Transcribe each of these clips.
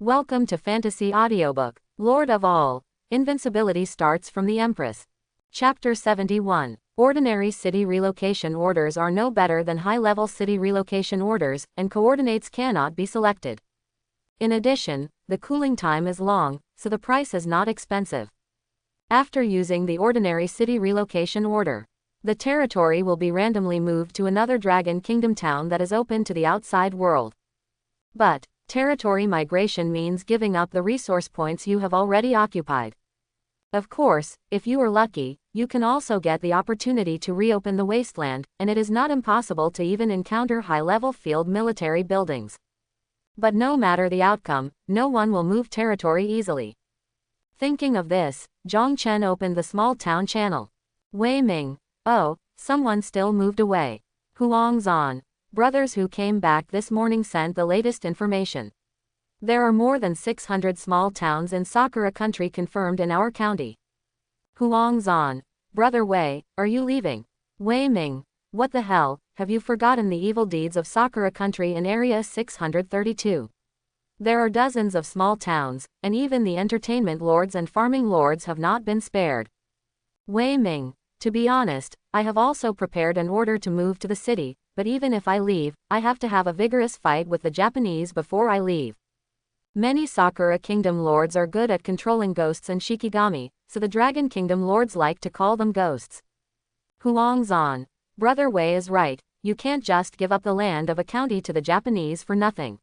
Welcome to Fantasy Audiobook, Lord of All. Invincibility starts from the Empress. Chapter 71. Ordinary city relocation orders are no better than high-level city relocation orders, and coordinates cannot be selected. In addition, the cooling time is long, so the price is not expensive. After using the ordinary city relocation order, the territory will be randomly moved to another Dragon Kingdom town that is open to the outside world. But territory migration means giving up the resource points you have already occupied. Of course, if you are lucky, you can also get the opportunity to reopen the wasteland, and it is not impossible to even encounter high-level field military buildings. But no matter the outcome, no one will move territory easily. Thinking of this, Zhang Chen opened the small town channel. Wei Ming. Oh, someone still moved away. Huangzhan. Brothers who came back this morning sent the latest information. There are more than 600 small towns in Sakura country confirmed in our county. Huangzhan. Brother Wei, are you leaving? Wei Ming. What the hell, have you forgotten the evil deeds of Sakura country in Area 632? There are dozens of small towns, and even the entertainment lords and farming lords have not been spared. Wei Ming. To be honest, I have also prepared an order to move to the city, but even if I leave, I have to have a vigorous fight with the Japanese before I leave. Many Sakura Kingdom lords are good at controlling ghosts and Shikigami, so the Dragon Kingdom lords like to call them ghosts. Huangzhan. Brother Wei is right, you can't just give up the land of a county to the Japanese for nothing.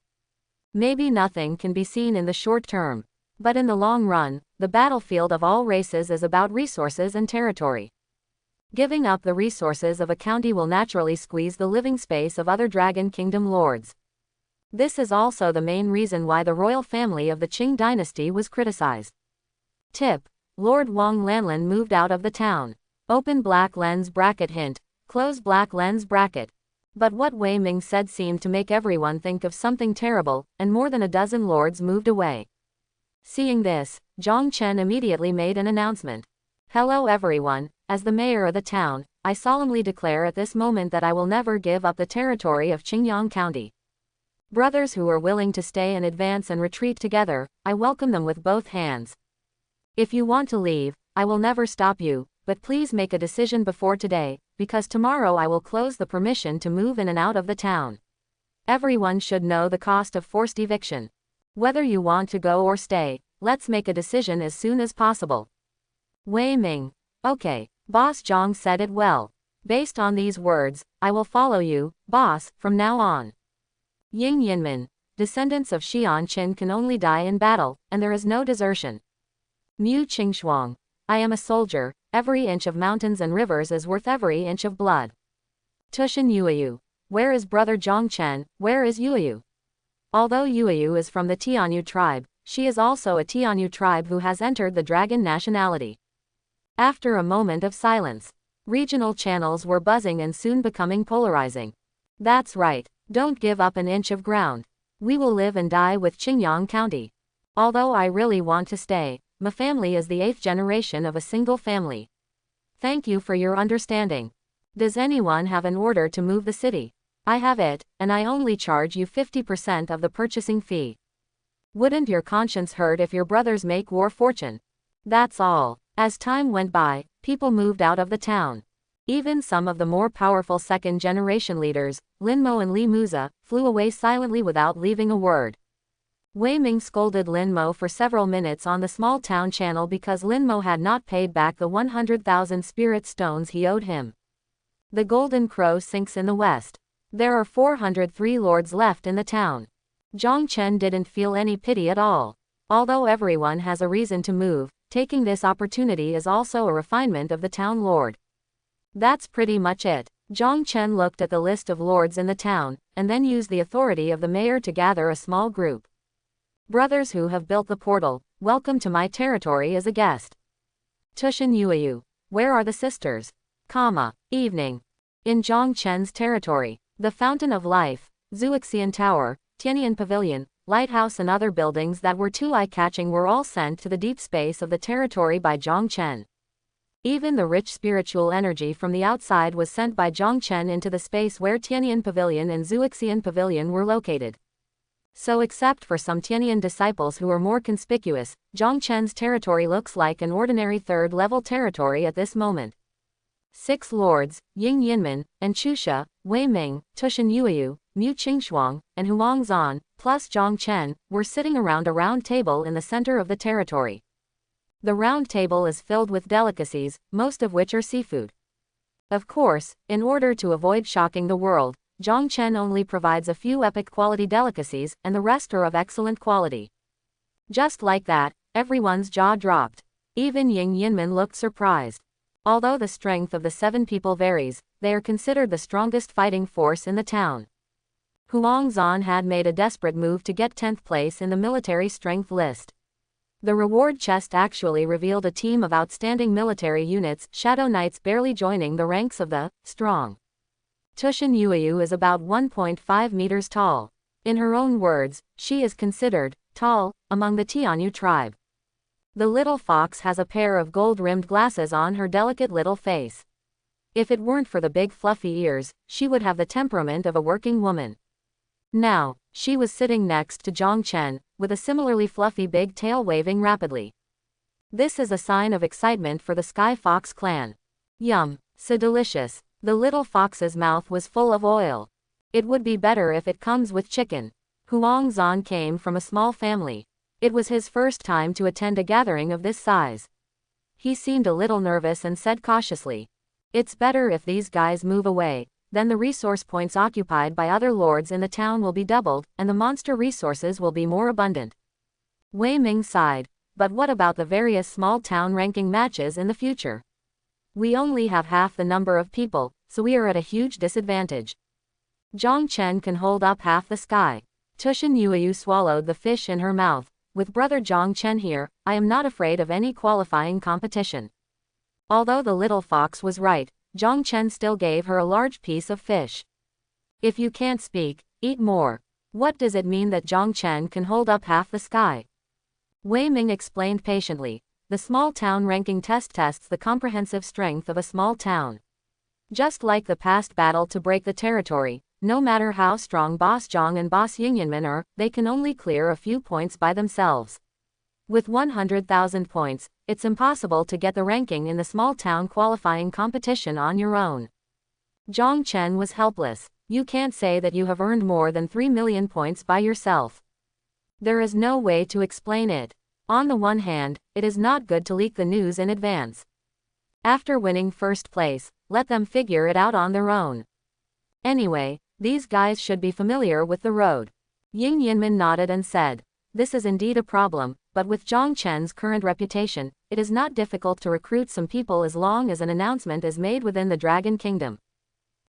Maybe nothing can be seen in the short term, but in the long run, the battlefield of all races is about resources and territory. Giving up the resources of a county will naturally squeeze the living space of other Dragon Kingdom lords. This is also the main reason why the royal family of the Qing dynasty was criticized. Tip. Lord Wang Lanlin moved out of the town. Open black lens bracket hint, close black lens bracket. But what Wei Ming said seemed to make everyone think of something terrible, and more than a dozen lords moved away. Seeing this, Zhang Chen immediately made an announcement. Hello everyone, as the mayor of the town, I solemnly declare at this moment that I will never give up the territory of Qingyang County. Brothers who are willing to stay and advance and retreat together, I welcome them with both hands. If you want to leave, I will never stop you, but please make a decision before today, because tomorrow I will close the permission to move in and out of the town. Everyone should know the cost of forced eviction. Whether you want to go or stay, let's make a decision as soon as possible. Wei Ming. Okay, Boss Zhang said it well. Based on these words, I will follow you, boss, from now on. Ying Yinmin. Descendants of Xian Qin can only die in battle, and there is no desertion. Mu Qingshuang. I am a soldier, every inch of mountains and rivers is worth every inch of blood. Tushin Yueyu. Where is brother Zhang Chen, where is Yueyu? Although Yueyu is from the Tianyu tribe, she is also a Tianyu tribe who has entered the dragon nationality. After a moment of silence, regional channels were buzzing and soon becoming polarizing. That's right, don't give up an inch of ground. We will live and die with Qingyang County. Although I really want to stay, my family is the 8th generation of a single family. Thank you for your understanding. Does anyone have an order to move the city? I have it, and I only charge you 50% of the purchasing fee. Wouldn't your conscience hurt if your brothers make war fortune? That's all. As time went by, people moved out of the town. Even some of the more powerful second-generation leaders, Lin Mo and Li Muza, flew away silently without leaving a word. Wei Ming scolded Lin Mo for several minutes on the small town channel because Lin Mo had not paid back the 100,000 spirit stones he owed him. The Golden Crow sinks in the west. There are 403 lords left in the town. Zhang Chen didn't feel any pity at all. Although everyone has a reason to move, taking this opportunity is also a refinement of the town lord. That's pretty much it. Zhang Chen looked at the list of lords in the town, and then used the authority of the mayor to gather a small group. Brothers who have built the portal, welcome to my territory as a guest. Tushin Yueyu. Where are the sisters? Evening. In Zhang Chen's territory, the Fountain of Life, Zuixian Tower, Tianyan Pavilion, Lighthouse and other buildings that were too eye-catching were all sent to the deep space of the territory by Zhang Chen. Even the rich spiritual energy from the outside was sent by Zhang Chen into the space where Tianyan Pavilion and Zuixian Pavilion were located. So except for some Tianyan disciples who are more conspicuous, Zhongchen's territory looks like an ordinary third-level territory at this moment. 6 lords, Ying Yinmen, and Chusha, Wei Ming, Tushan Yueyu, Mu Qingshuang, and Huang Zan, plus Zhongchen, were sitting around a round table in the center of the territory. The round table is filled with delicacies, most of which are seafood. Of course, in order to avoid shocking the world, Zhongchen only provides a few epic quality delicacies, and the rest are of excellent quality. Just like that, everyone's jaw dropped. Even Ying Yinmen looked surprised. Although the strength of the 7 people varies, they are considered the strongest fighting force in the town. Huang Zan had made a desperate move to get 10th place in the military strength list. The reward chest actually revealed a team of outstanding military units, Shadow Knights barely joining the ranks of the strong. Tushan Yueyu is about 1.5 meters tall. In her own words, she is considered tall among the Tianyu tribe. The little fox has a pair of gold-rimmed glasses on her delicate little face. If it weren't for the big fluffy ears, she would have the temperament of a working woman. Now, she was sitting next to Zhongchen, with a similarly fluffy big tail waving rapidly. This is a sign of excitement for the Sky Fox clan. Yum, so delicious. The little fox's mouth was full of oil. It would be better if it comes with chicken. Huang Zan came from a small family. It was his first time to attend a gathering of this size. He seemed a little nervous and said cautiously, "It's better if these guys move away, then the resource points occupied by other lords in the town will be doubled, and the monster resources will be more abundant." Wei Ming sighed, "But what about the various small town ranking matches in the future? We only have half the number of people, so we are at a huge disadvantage. Zhongchen can hold up half the sky." Tushan Yueyu swallowed the fish in her mouth. "With brother Zhongchen here, I am not afraid of any qualifying competition." Although the little fox was right, Zhongchen still gave her a large piece of fish. "If you can't speak, eat more. What does it mean that Zhongchen can hold up half the sky?" Wei Ming explained patiently. The small town ranking test tests the comprehensive strength of a small town. Just like the past battle to break the territory, no matter how strong Boss Zhong and Boss Yingyinmen are, they can only clear a few points by themselves. With 100,000 points, it's impossible to get the ranking in the small town qualifying competition on your own. Zhongchen was helpless. You can't say that you have earned more than 3 million points by yourself. There is no way to explain it. On the one hand, it is not good to leak the news in advance. After winning first place, let them figure it out on their own. Anyway, these guys should be familiar with the road. Ying Yinmen nodded and said, "This is indeed a problem, but with Zhongchen's current reputation, it is not difficult to recruit some people as long as an announcement is made within the Dragon Kingdom."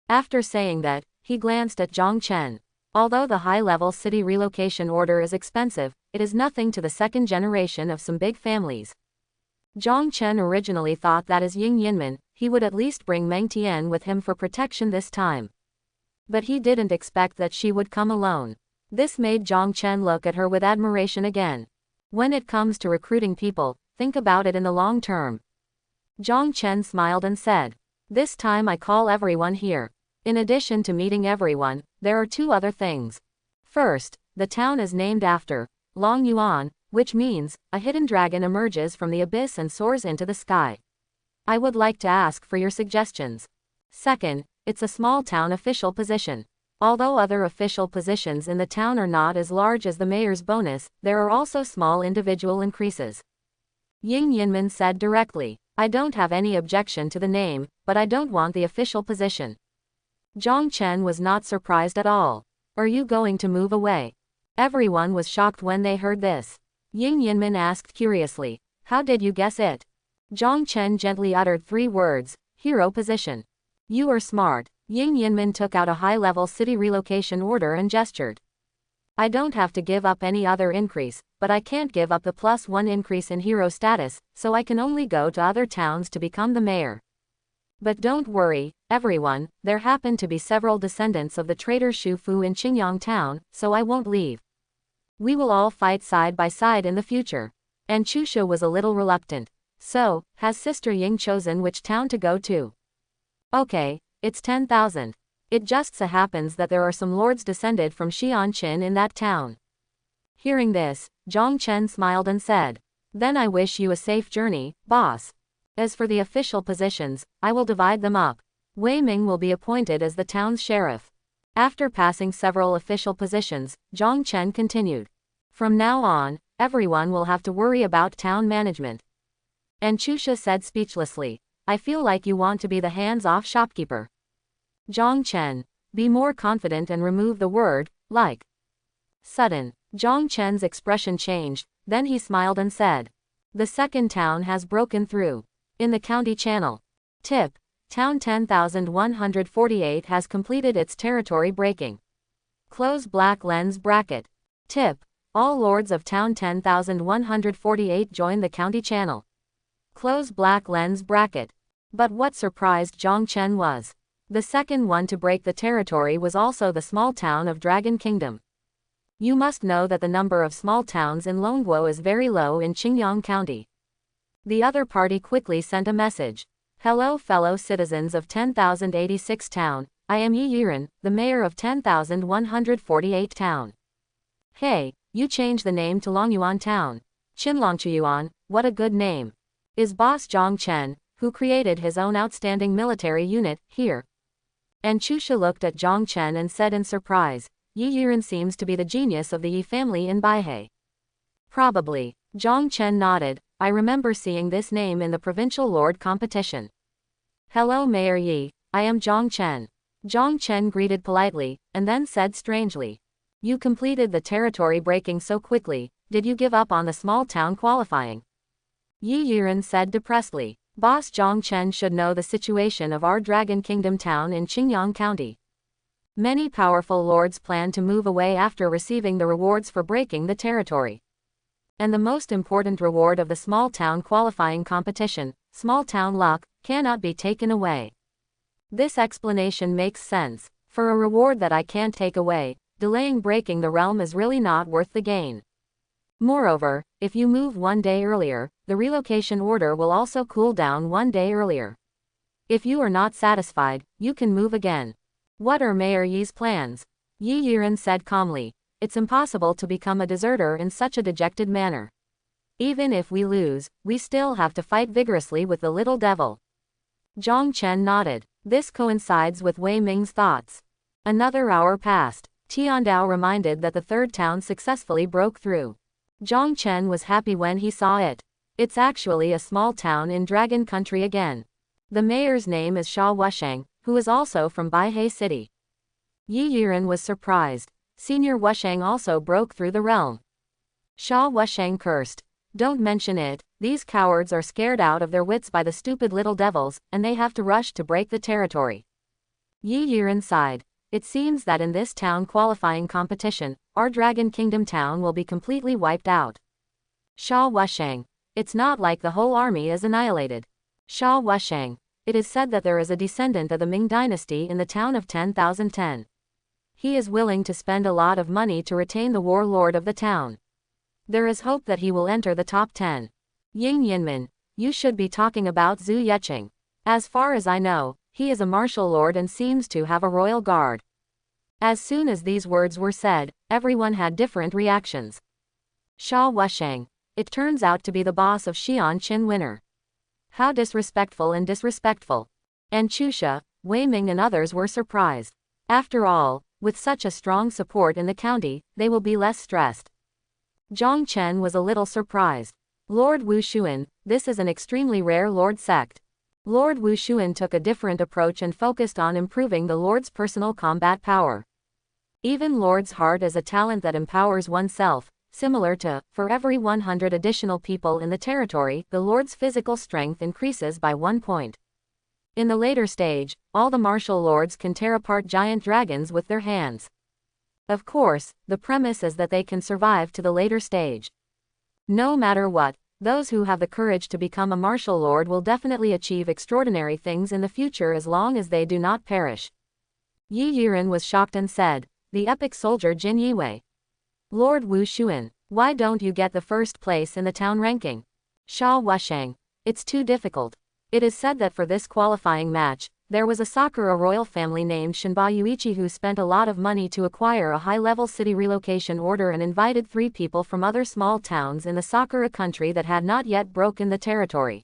After saying that, he glanced at Zhongchen. Although the high-level city relocation order is expensive, it is nothing to the second generation of some big families. Zhongchen originally thought that as Ying Yinmen, he would at least bring Meng Tian with him for protection this time. But he didn't expect that she would come alone. This made Zhongchen look at her with admiration again. When it comes to recruiting people, think about it in the long term. Zhongchen smiled and said, "This time I call everyone here. In addition to meeting everyone, there are 2 other things. First, the town is named after Long Yuan, which means a hidden dragon emerges from the abyss and soars into the sky. I would like to ask for your suggestions. Second, it's a small town official position. Although other official positions in the town are not as large as the mayor's bonus, there are also small individual increases." Ying Yinmen said directly, "I don't have any objection to the name, but I don't want the official position." Zhongchen was not surprised at all. "Are you going to move away?" Everyone was shocked when they heard this. Ying Yinmen asked curiously, "How did you guess it?" Zhongchen gently uttered 3 words, "Hero position." "You are smart." Ying Yinmen took out a high-level city relocation order and gestured. "I don't have to give up any other increase, but I can't give up the +1 increase in hero status, so I can only go to other towns to become the mayor. But don't worry, everyone, there happen to be several descendants of the traitor Shu Fu in Qingyang town, so I won't leave. We will all fight side by side in the future." And Chusha was a little reluctant. "So, has Sister Ying chosen which town to go to?" "Okay, it's 10,000. It just so happens that there are some lords descended from Xianqin in that town. Hearing this, Zhang Chen smiled and said, "Then I wish you a safe journey, boss. As for the official positions, I will divide them up. Wei Ming will be appointed as the town's sheriff." After passing several official positions, Zhang Chen continued, "From now on, everyone will have to worry about town management." And Chusha said speechlessly, "I feel like you want to be the hands-off shopkeeper." Zhang Chen, be more confident and remove the word, like. Sudden, Zhang Chen's expression changed, then he smiled and said, "The second town has broken through. In the county channel. Tip, town 10,148 has completed its territory breaking. Close black lens bracket. Tip, all lords of town 10,148 join the county channel. Close black lens bracket." But what surprised Zhang Chen was, the second one to break the territory was also the small town of Dragon Kingdom. You must know that the number of small towns in Longguo is very low in Qingyang County. The other party quickly sent a message. "Hello fellow citizens of 10,086 town, I am Yi Yiren, the mayor of 10,148 town. Hey, you changed the name to Longyuan town. Qinlongchuyuan, what a good name. Is boss Zhang Chen, who created his own outstanding military unit, here?" And Chusha looked at Zhang Chen and said in surprise, "Yi Yiren seems to be the genius of the Yi family in Baihei." "Probably." Zhang Chen nodded, "I remember seeing this name in the provincial lord competition." "Hello Mayor Yi, I am Zhang Chen." Zhang Chen greeted politely, and then said strangely, "You completed the territory breaking so quickly, did you give up on the small town qualifying?" Yi Yiren said depressedly, "Boss Zhang Chen should know the situation of our Dragon Kingdom town in Qingyang County. Many powerful lords plan to move away after receiving the rewards for breaking the territory. And the most important reward of the small town qualifying competition, small town luck, cannot be taken away. This explanation makes sense. For a reward that I can't take away, delaying breaking the realm is really not worth the gain. Moreover, if you move 1 day earlier, the relocation order will also cool down 1 day earlier. If you are not satisfied, you can move again." "What are Mayor Yi's plans?" Yi Yiren said calmly. "It's impossible to become a deserter in such a dejected manner. Even if we lose, we still have to fight vigorously with the little devil." Zhang Chen nodded. This coincides with Wei Ming's thoughts. Another hour passed. Tiandao reminded that the third town successfully broke through. Zhang Chen was happy when he saw it. It's actually a small town in Dragon Country again. The mayor's name is Sha Wusheng, who is also from Baihei City. Yi Yiren was surprised. Senior Wusheng also broke through the realm. Sha Wusheng cursed. "Don't mention it, these cowards are scared out of their wits by the stupid little devils, and they have to rush to break the territory." Yi Yiren sighed. "It seems that in this town qualifying competition, our Dragon Kingdom town will be completely wiped out." Sha Wusheng. "It's not like the whole army is annihilated." Sha Wusheng. "It is said that there is a descendant of the Ming dynasty in the town of 10,010. He is willing to spend a lot of money to retain the warlord of the town. There is hope that he will enter the top 10. Ying Yinmin, you should be talking about Zhu Yeqing. As far as I know, he is a martial lord and seems to have a royal guard." As soon as these words were said, everyone had different reactions. Sha Wusheng. "It turns out to be the boss of Xi'an Qin winner. How disrespectful and disrespectful." And Chusha, Wei Ming and others were surprised. After all, with such a strong support in the county, they will be less stressed. Zhang Chen was a little surprised. "Lord Wu Xuan, this is an extremely rare lord sect." Lord Wu Xuan took a different approach and focused on improving the lord's personal combat power. Even lord's heart is a talent that empowers oneself, similar to, for every 100 additional people in the territory, the lord's physical strength increases by 1 point. In the later stage, all the martial lords can tear apart giant dragons with their hands. Of course, the premise is that they can survive to the later stage. No matter what, those who have the courage to become a martial lord will definitely achieve extraordinary things in the future as long as they do not perish. Yi Yiren was shocked and said, "The epic soldier Jin Yiwei. Lord Wu Xuan, why don't you get the first place in the town ranking?" Sha Wusheng. "It's too difficult. It is said that for this qualifying match, There was a Sakura royal family named Shinbayuichi who spent a lot of money to acquire a high-level city relocation order and invited 3 people from other small towns in the Sakura country that had not yet broken the territory.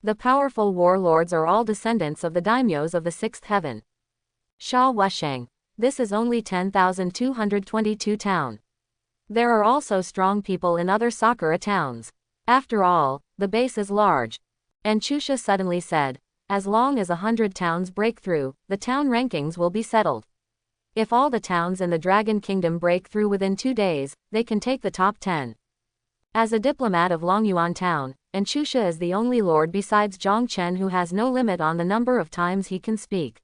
The powerful warlords are all descendants of the daimyos of the 6th heaven. Sha Wusheng. This is only 10,222 town. There are also strong people in other Sakura towns. After all, the base is large. And Chusha suddenly said, as long as 100 towns break through, the town rankings will be settled. If all the towns in the Dragon Kingdom break through within 2 days, they can take the top 10. As a diplomat of Longyuan town, and Chusha is the only lord besides Zhongchen who has no limit on the number of times he can speak.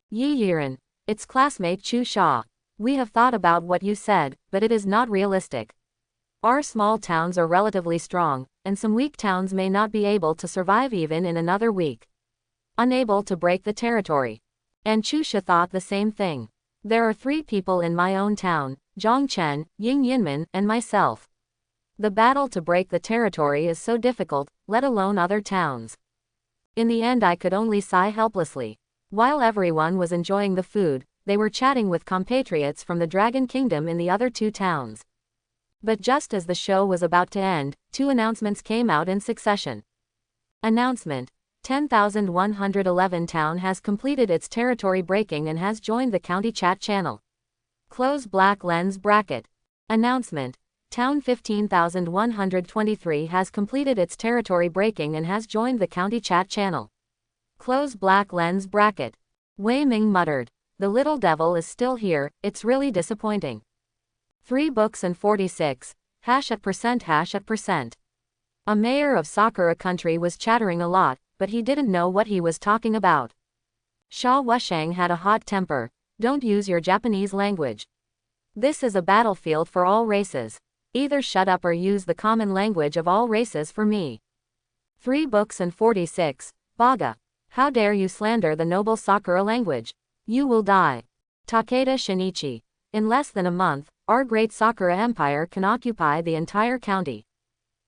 Yi Yiren. It's classmate Chu Sha. We have thought about what you said, but it is not realistic. Our small towns are relatively strong, and some weak towns may not be able to survive even in another week. Unable to break the territory. And Chusha thought the same thing. There are 3 people in my own town, Zhongchen, Ying Yinmen, and myself. The battle to break the territory is so difficult, let alone other towns. In the end I could only sigh helplessly. While everyone was enjoying the food, they were chatting with compatriots from the Dragon Kingdom in the other 2 towns. But just as the show was about to end, 2 announcements came out in succession. Announcement. 10,111 town has completed its territory breaking and has joined the county chat channel. Close black lens bracket. Announcement. Town 15,123 has completed its territory breaking and has joined the county chat channel. Close black lens bracket. Wei Ming muttered. The little devil is still here, it's really disappointing. 3 books and 46, #%. A mayor of Sakura country was chattering a lot, but he didn't know what he was talking about. Sha Wusheng had a hot temper. Don't use your Japanese language. This is a battlefield for all races. Either shut up or use the common language of all races for me. 3 books and 46, Baga. How dare you slander the noble Sakura language? You will die. Takeda Shinichi. In less than a month, our great Sakura Empire can occupy the entire county.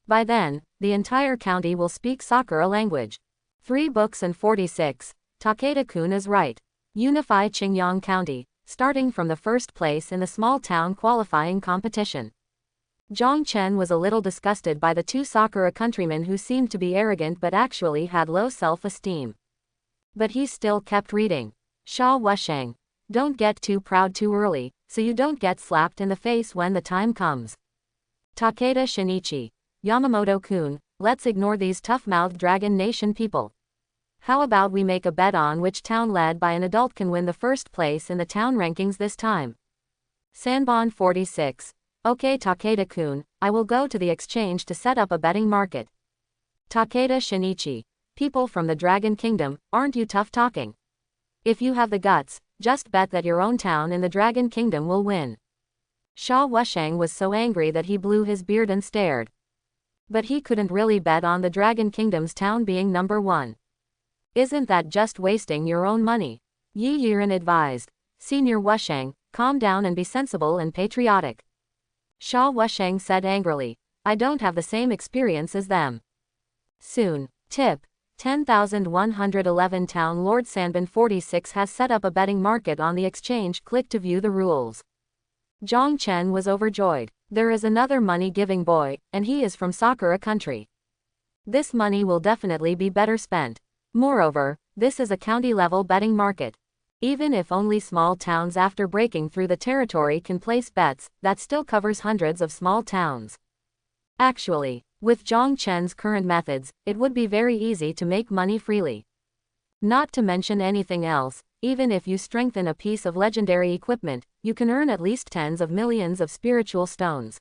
By then, the entire county will speak Sakura language. 3 books and 46, Takeda-kun is right. Unify Qingyang County, starting from the first place in the small town qualifying competition. Zhongchen was a little disgusted by the 2 Sakura countrymen who seemed to be arrogant but actually had low self-esteem. But he still kept reading. Sha Wusheng. Don't get too proud too early, so you don't get slapped in the face when the time comes. Takeda Shinichi. Yamamoto-kun, let's ignore these tough-mouthed Dragon Nation people. How about we make a bet on which town led by an adult can win the first place in the town rankings this time? Sanbon 46. Okay Takeda-kun, I will go to the exchange to set up a betting market. Takeda Shinichi. People from the Dragon Kingdom, aren't you tough talking? If you have the guts, just bet that your own town in the Dragon Kingdom will win. Sha Wusheng was so angry that he blew his beard and stared. But he couldn't really bet on the Dragon Kingdom's town being number 1. Isn't that just wasting your own money? Yi Yiren advised. Senior Wusheng, calm down and be sensible and patriotic. Sha Wusheng said angrily. I don't have the same experience as them. Soon. Tip. 10,111 Town Lord Sanbon 46 has set up a betting market on the exchange. Click to view the rules. Zhongchen was overjoyed. There is another money-giving boy, and he is from Sakura country. This money will definitely be better spent. Moreover, this is a county-level betting market. Even if only small towns after breaking through the territory can place bets, that still covers hundreds of small towns. Actually, with Zhongchen's current methods, it would be very easy to make money freely. Not to mention anything else, even if you strengthen a piece of legendary equipment, you can earn at least tens of millions of spiritual stones.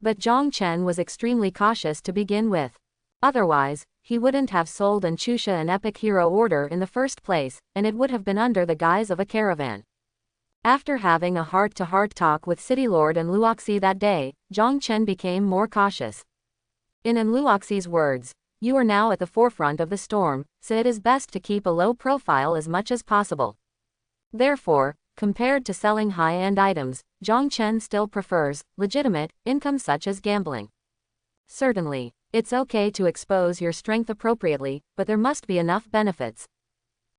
But Zhongchen was extremely cautious to begin with. Otherwise, he wouldn't have sold and Chusha an epic hero order in the first place, and it would have been under the guise of a caravan. After having a heart-to-heart talk with City Lord and Luoxi that day, Zhongchen became more cautious. In Luoxi's words, you are now at the forefront of the storm, so it is best to keep a low profile as much as possible. Therefore, compared to selling high-end items, Zhongchen still prefers legitimate income such as gambling. Certainly, it's okay to expose your strength appropriately, but there must be enough benefits.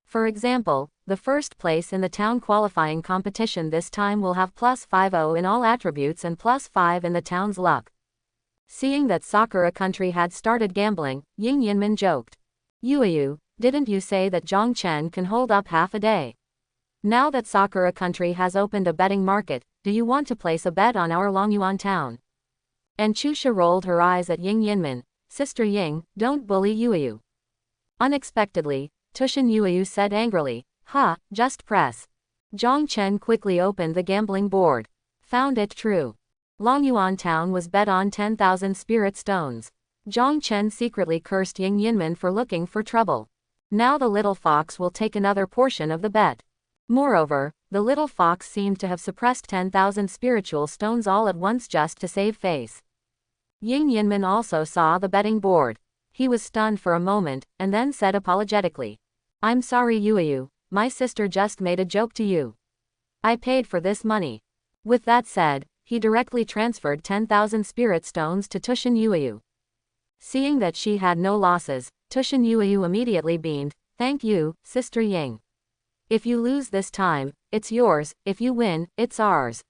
For example, the first place in the town qualifying competition this time will have +50 in all attributes and +5 in the town's luck. Seeing that Sakura country had started gambling, Ying Yinmin joked. Yuyu, didn't you say that Zhongchen can hold up half a day? Now that Sakura country has opened a betting market, do you want to place a bet on our Longyuan town? And Chusha rolled her eyes at Ying Yinmin. Sister Ying, don't bully Yuyu. Unexpectedly, Tushin Yuyu said angrily, "Ha, just press." Zhongchen quickly opened the gambling board. Found it true. Longyuan town was bet on 10,000 spirit stones. Zhongchen secretly cursed Ying Yinmin for looking for trouble. Now the little fox will take another portion of the bet. Moreover, the little fox seemed to have suppressed 10,000 spiritual stones all at once just to save face. Ying Yinmin also saw the betting board. He was stunned for a moment, and then said apologetically, "I'm sorry Yuyu, my sister just made a joke to you. I paid for this money." With that said, he directly transferred 10,000 spirit stones to Tushin Yuyu. Seeing that she had no losses, Tushin Yuyu immediately beamed, "Thank you, Sister Ying. If you lose this time, it's yours, if you win, it's ours."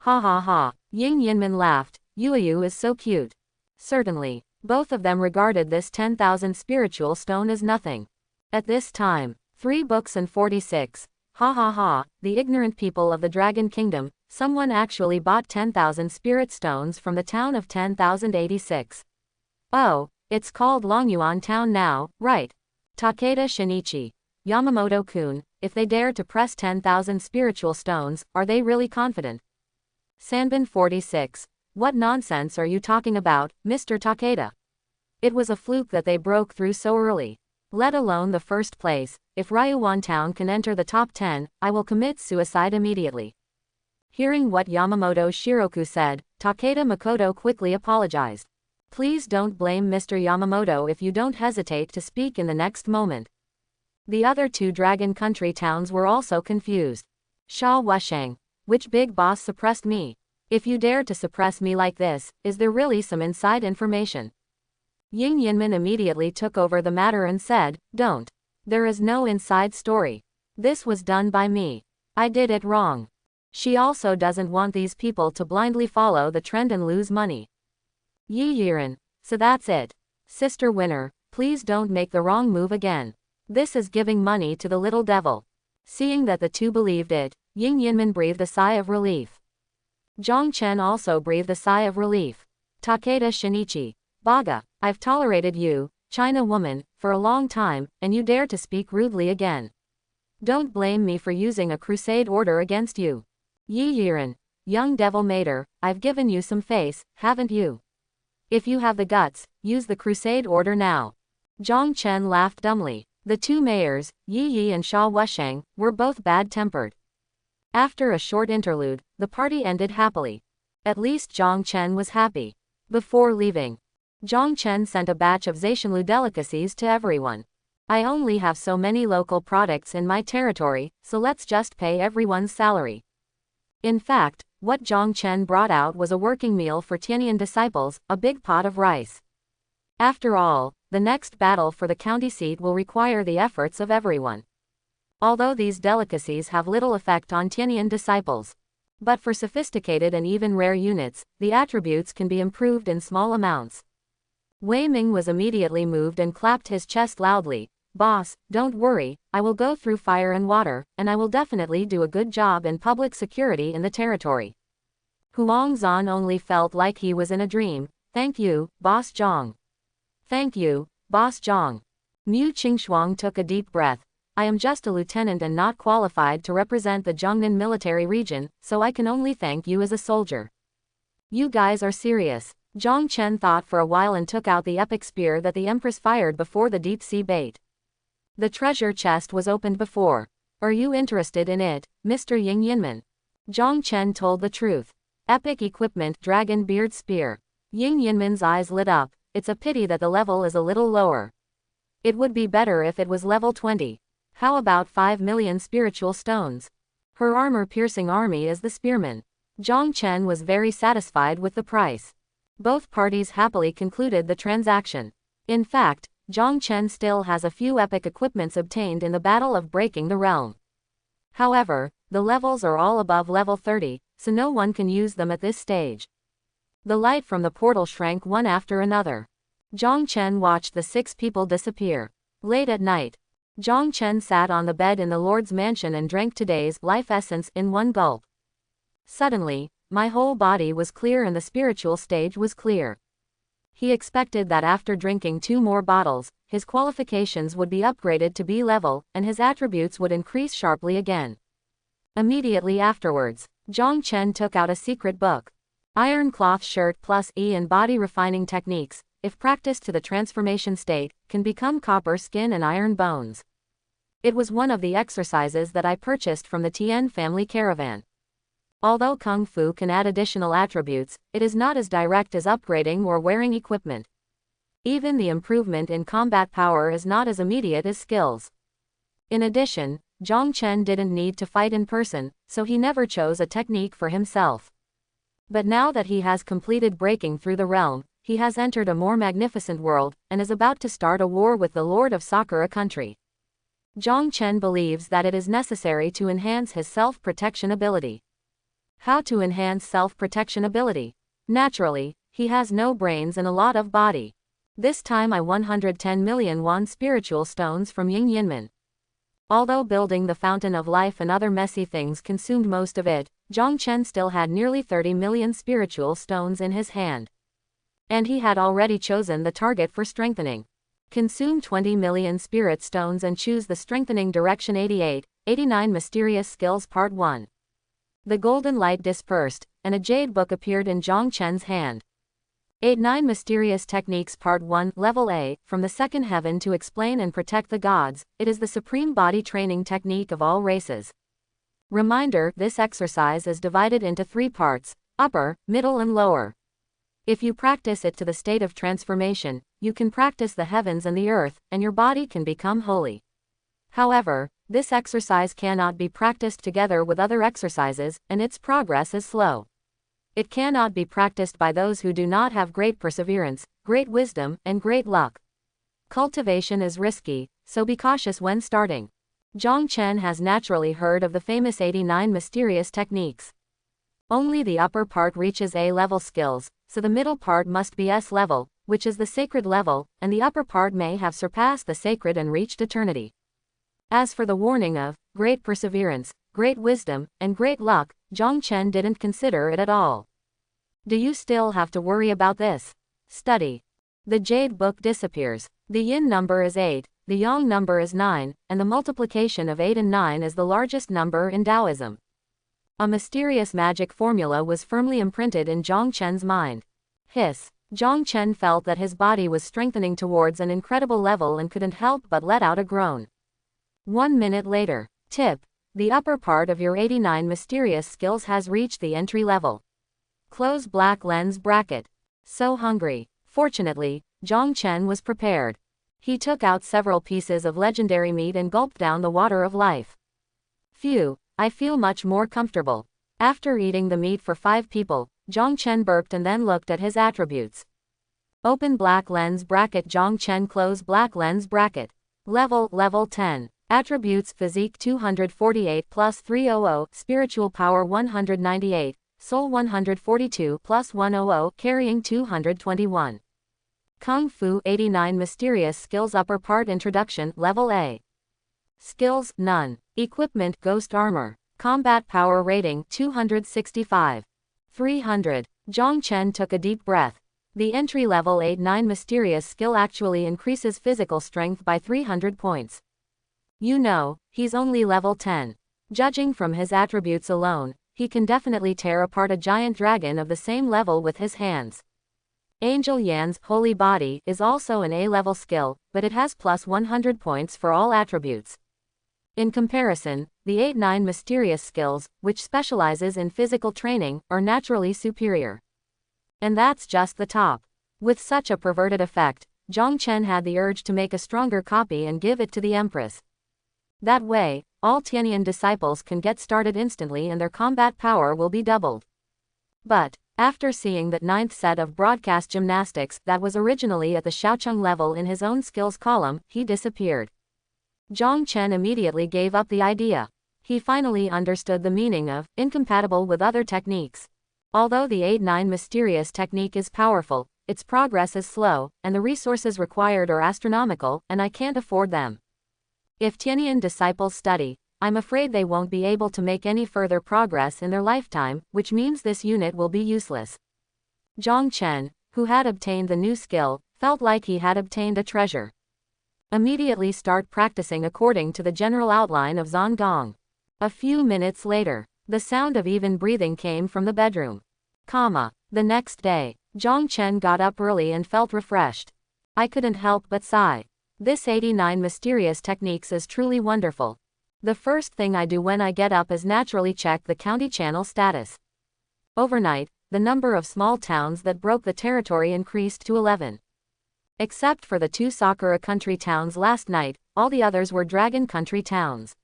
Ha ha ha, Ying Yinmin laughed, Yuyu is so cute. Certainly, both of them regarded this 10,000 spiritual stone as nothing. At this time, 3 books and 46. Ha ha ha, the ignorant people of the Dragon Kingdom, someone actually bought 10,000 spirit stones from the town of 10,086. Oh, it's called Longyuan town now, right? Takeda Shinichi. Yamamoto-kun, if they dare to press 10,000 spiritual stones, are they really confident? Sanbin 46. What nonsense are you talking about, Mr. Takeda? It was a fluke that they broke through so early. Let alone the first place. If Ryuan town can enter the top 10, I will commit suicide immediately. Hearing what Yamamoto Shiroku said, Takeda Makoto quickly apologized. Please don't blame Mr. Yamamoto if you don't hesitate to speak in the next moment. The other 2 Dragon Country towns were also confused. Sha Wusheng. Which big boss suppressed me? If you dare to suppress me like this, is there really some inside information? Ying Yinmin immediately took over the matter and said, "Don't. There is no inside story. This was done by me. I did it wrong." She also doesn't want these people to blindly follow the trend and lose money. Yi Yiren. So that's it. Sister Winner, please don't make the wrong move again. This is giving money to the little devil. Seeing that the 2 believed it, Ying Yinmin breathed a sigh of relief. Zhongchen also breathed a sigh of relief. Takeda Shinichi. Baga, I've tolerated you, China woman, for a long time, and you dare to speak rudely again. Don't blame me for using a crusade order against you. Yi Yiren. Young devil mater, I've given you some face, haven't you? If you have the guts, use the crusade order now. Zhongchen laughed dumbly. The 2 mayors, Yi Yi and Sha Wusheng, were both bad-tempered. After a short interlude, the party ended happily. At least Zhongchen was happy. Before leaving, Zhongchen sent a batch of Zaishanlu delicacies to everyone. I only have so many local products in my territory, so let's just pay everyone's salary. In fact, what Zhongchen brought out was a working meal for Tianyan disciples, a big pot of rice. After all, the next battle for the county seat will require the efforts of everyone. Although these delicacies have little effect on Tianyan disciples. But for sophisticated and even rare units, the attributes can be improved in small amounts. Wei Ming was immediately moved and clapped his chest loudly. Boss, don't worry, I will go through fire and water, and I will definitely do a good job in public security in the territory. Huang Zan only felt like he was in a dream. Thank you, Boss Zhang. Thank you, Boss Zhang. Mu Qingxuang took a deep breath. I am just a lieutenant and not qualified to represent the Zhongnan military region, so I can only thank you as a soldier. You guys are serious. Zhongchen thought for a while and took out the epic spear that the Empress fired before the deep-sea bait. The treasure chest was opened before. Are you interested in it, Mr. Ying Yinmin? Zhongchen told the truth. Epic equipment dragon beard spear. Ying Yinmin's eyes lit up. It's a pity that the level is a little lower. It would be better if it was level 20. How about 5 million spiritual stones? Her armor-piercing army is the spearman. Zhongchen was very satisfied with the price. Both parties happily concluded the transaction. In fact, Zhang Chen still has a few epic equipments obtained in the battle of breaking the realm. However, the levels are all above level 30, so no one can use them at this stage. The light from the portal shrank one after another. Zhang Chen watched the 6 people disappear. Late at night, Zhang Chen sat on the bed in the Lord's mansion and drank today's life essence in one gulp. Suddenly, my whole body was clear and the spiritual stage was clear. He expected that after drinking 2 more bottles, his qualifications would be upgraded to B level, and his attributes would increase sharply again. Immediately afterwards, Zhang Chen took out a secret book. Iron Cloth Shirt plus E and Body Refining Techniques, if practiced to the transformation state, can become copper skin and iron bones. It was one of the exercises that I purchased from the Tian family caravan. Although Kung Fu can add additional attributes, it is not as direct as upgrading or wearing equipment. Even the improvement in combat power is not as immediate as skills. In addition, Zhang Chen didn't need to fight in person, so he never chose a technique for himself. But now that he has completed breaking through the realm, he has entered a more magnificent world, and is about to start a war with the Lord of Sakura country. Zhang Chen believes that it is necessary to enhance his self-protection ability. How to enhance self-protection ability? Naturally, he has no brains and a lot of body. This time I 110 million won spiritual stones from Ying Yinmen. Although building the Fountain of Life and other messy things consumed most of it, Zhang Chen still had nearly 30 million spiritual stones in his hand. And he had already chosen the target for strengthening. Consume 20 million spirit stones and choose the strengthening direction. 89 Mysterious Skills Part 1. The golden light dispersed, and a jade book appeared in Zhang Chen's hand. 89 Mysterious Techniques Part 1 Level A, from the second heaven to explain and protect the gods, it is the supreme body training technique of all races. Reminder, this exercise is divided into 3 parts, upper, middle and lower. If you practice it to the state of transformation, you can practice the heavens and the earth, and your body can become holy. However, this exercise cannot be practiced together with other exercises, and its progress is slow. It cannot be practiced by those who do not have great perseverance, great wisdom, and great luck. Cultivation is risky, so be cautious when starting. Zhang Chen has naturally heard of the famous 89 mysterious techniques. Only the upper part reaches A-level skills, so the middle part must be S-level, which is the sacred level, and the upper part may have surpassed the sacred and reached eternity. As for the warning of great perseverance, great wisdom, and great luck, Zhang Chen didn't consider it at all. Do you still have to worry about this? Study. The jade book disappears. The yin number is 8, the yang number is 9, and the multiplication of 8 and 9 is the largest number in Taoism. A mysterious magic formula was firmly imprinted in Zhang Chen's mind. Hiss. Zhang Chen felt that his body was strengthening towards an incredible level and couldn't help but let out a groan. 1 minute later. Tip. The upper part of your 89 mysterious skills has reached the entry level. Close black lens bracket. So hungry. Fortunately, Zhang Chen was prepared. He took out several pieces of legendary meat and gulped down the water of life. Phew, I feel much more comfortable. After eating the meat for 5 people, Zhang Chen burped and then looked at his attributes. Open black lens bracket. Zhang Chen close black lens bracket. Level 10. Attributes Physique 248 plus 300, Spiritual Power 198, Soul 142 plus 100, Carrying 221. Kung Fu 89 Mysterious Skills Upper Part Introduction Level A. Skills None. Equipment Ghost Armor. Combat Power Rating 265. 300. Zhang Chen took a deep breath. The entry-level 89 Mysterious Skill actually increases physical strength by 300 points. You know, he's only level 10. Judging from his attributes alone, he can definitely tear apart a giant dragon of the same level with his hands. Angel Yan's Holy Body is also an A-level skill, but it has plus 100 points for all attributes. In comparison, the 8-9 Mysterious Skills, which specializes in physical training, are naturally superior. And that's just the top. With such a perverted effect, Zhang Chen had the urge to make a stronger copy and give it to the Empress. That way, all Tianyan disciples can get started instantly and their combat power will be doubled. But, After seeing that ninth set of broadcast gymnastics that was originally at the Xiaocheng level in his own skills column, he disappeared. Zhang Chen immediately gave up the idea. He finally understood the meaning of incompatible with other techniques. Although the 8-9 mysterious technique is powerful, its progress is slow, and the resources required are astronomical, and I can't afford them. If Tianyan disciples study, I'm afraid they won't be able to make any further progress in their lifetime, which means this unit will be useless. Zhang Chen, who had obtained the new skill, felt like he had obtained a treasure. Immediately start practicing according to the general outline of Zhan Gong. A few minutes later, the sound of even breathing came from the bedroom. The next day, Zhang Chen got up early and felt refreshed. I couldn't help but sigh. This 89 mysterious techniques is truly wonderful. The first thing I do when I get up is naturally check the county channel status. Overnight, the number of small towns that broke the territory increased to 11. Except for the 2 Sakura country towns last night, all the others were dragon country towns.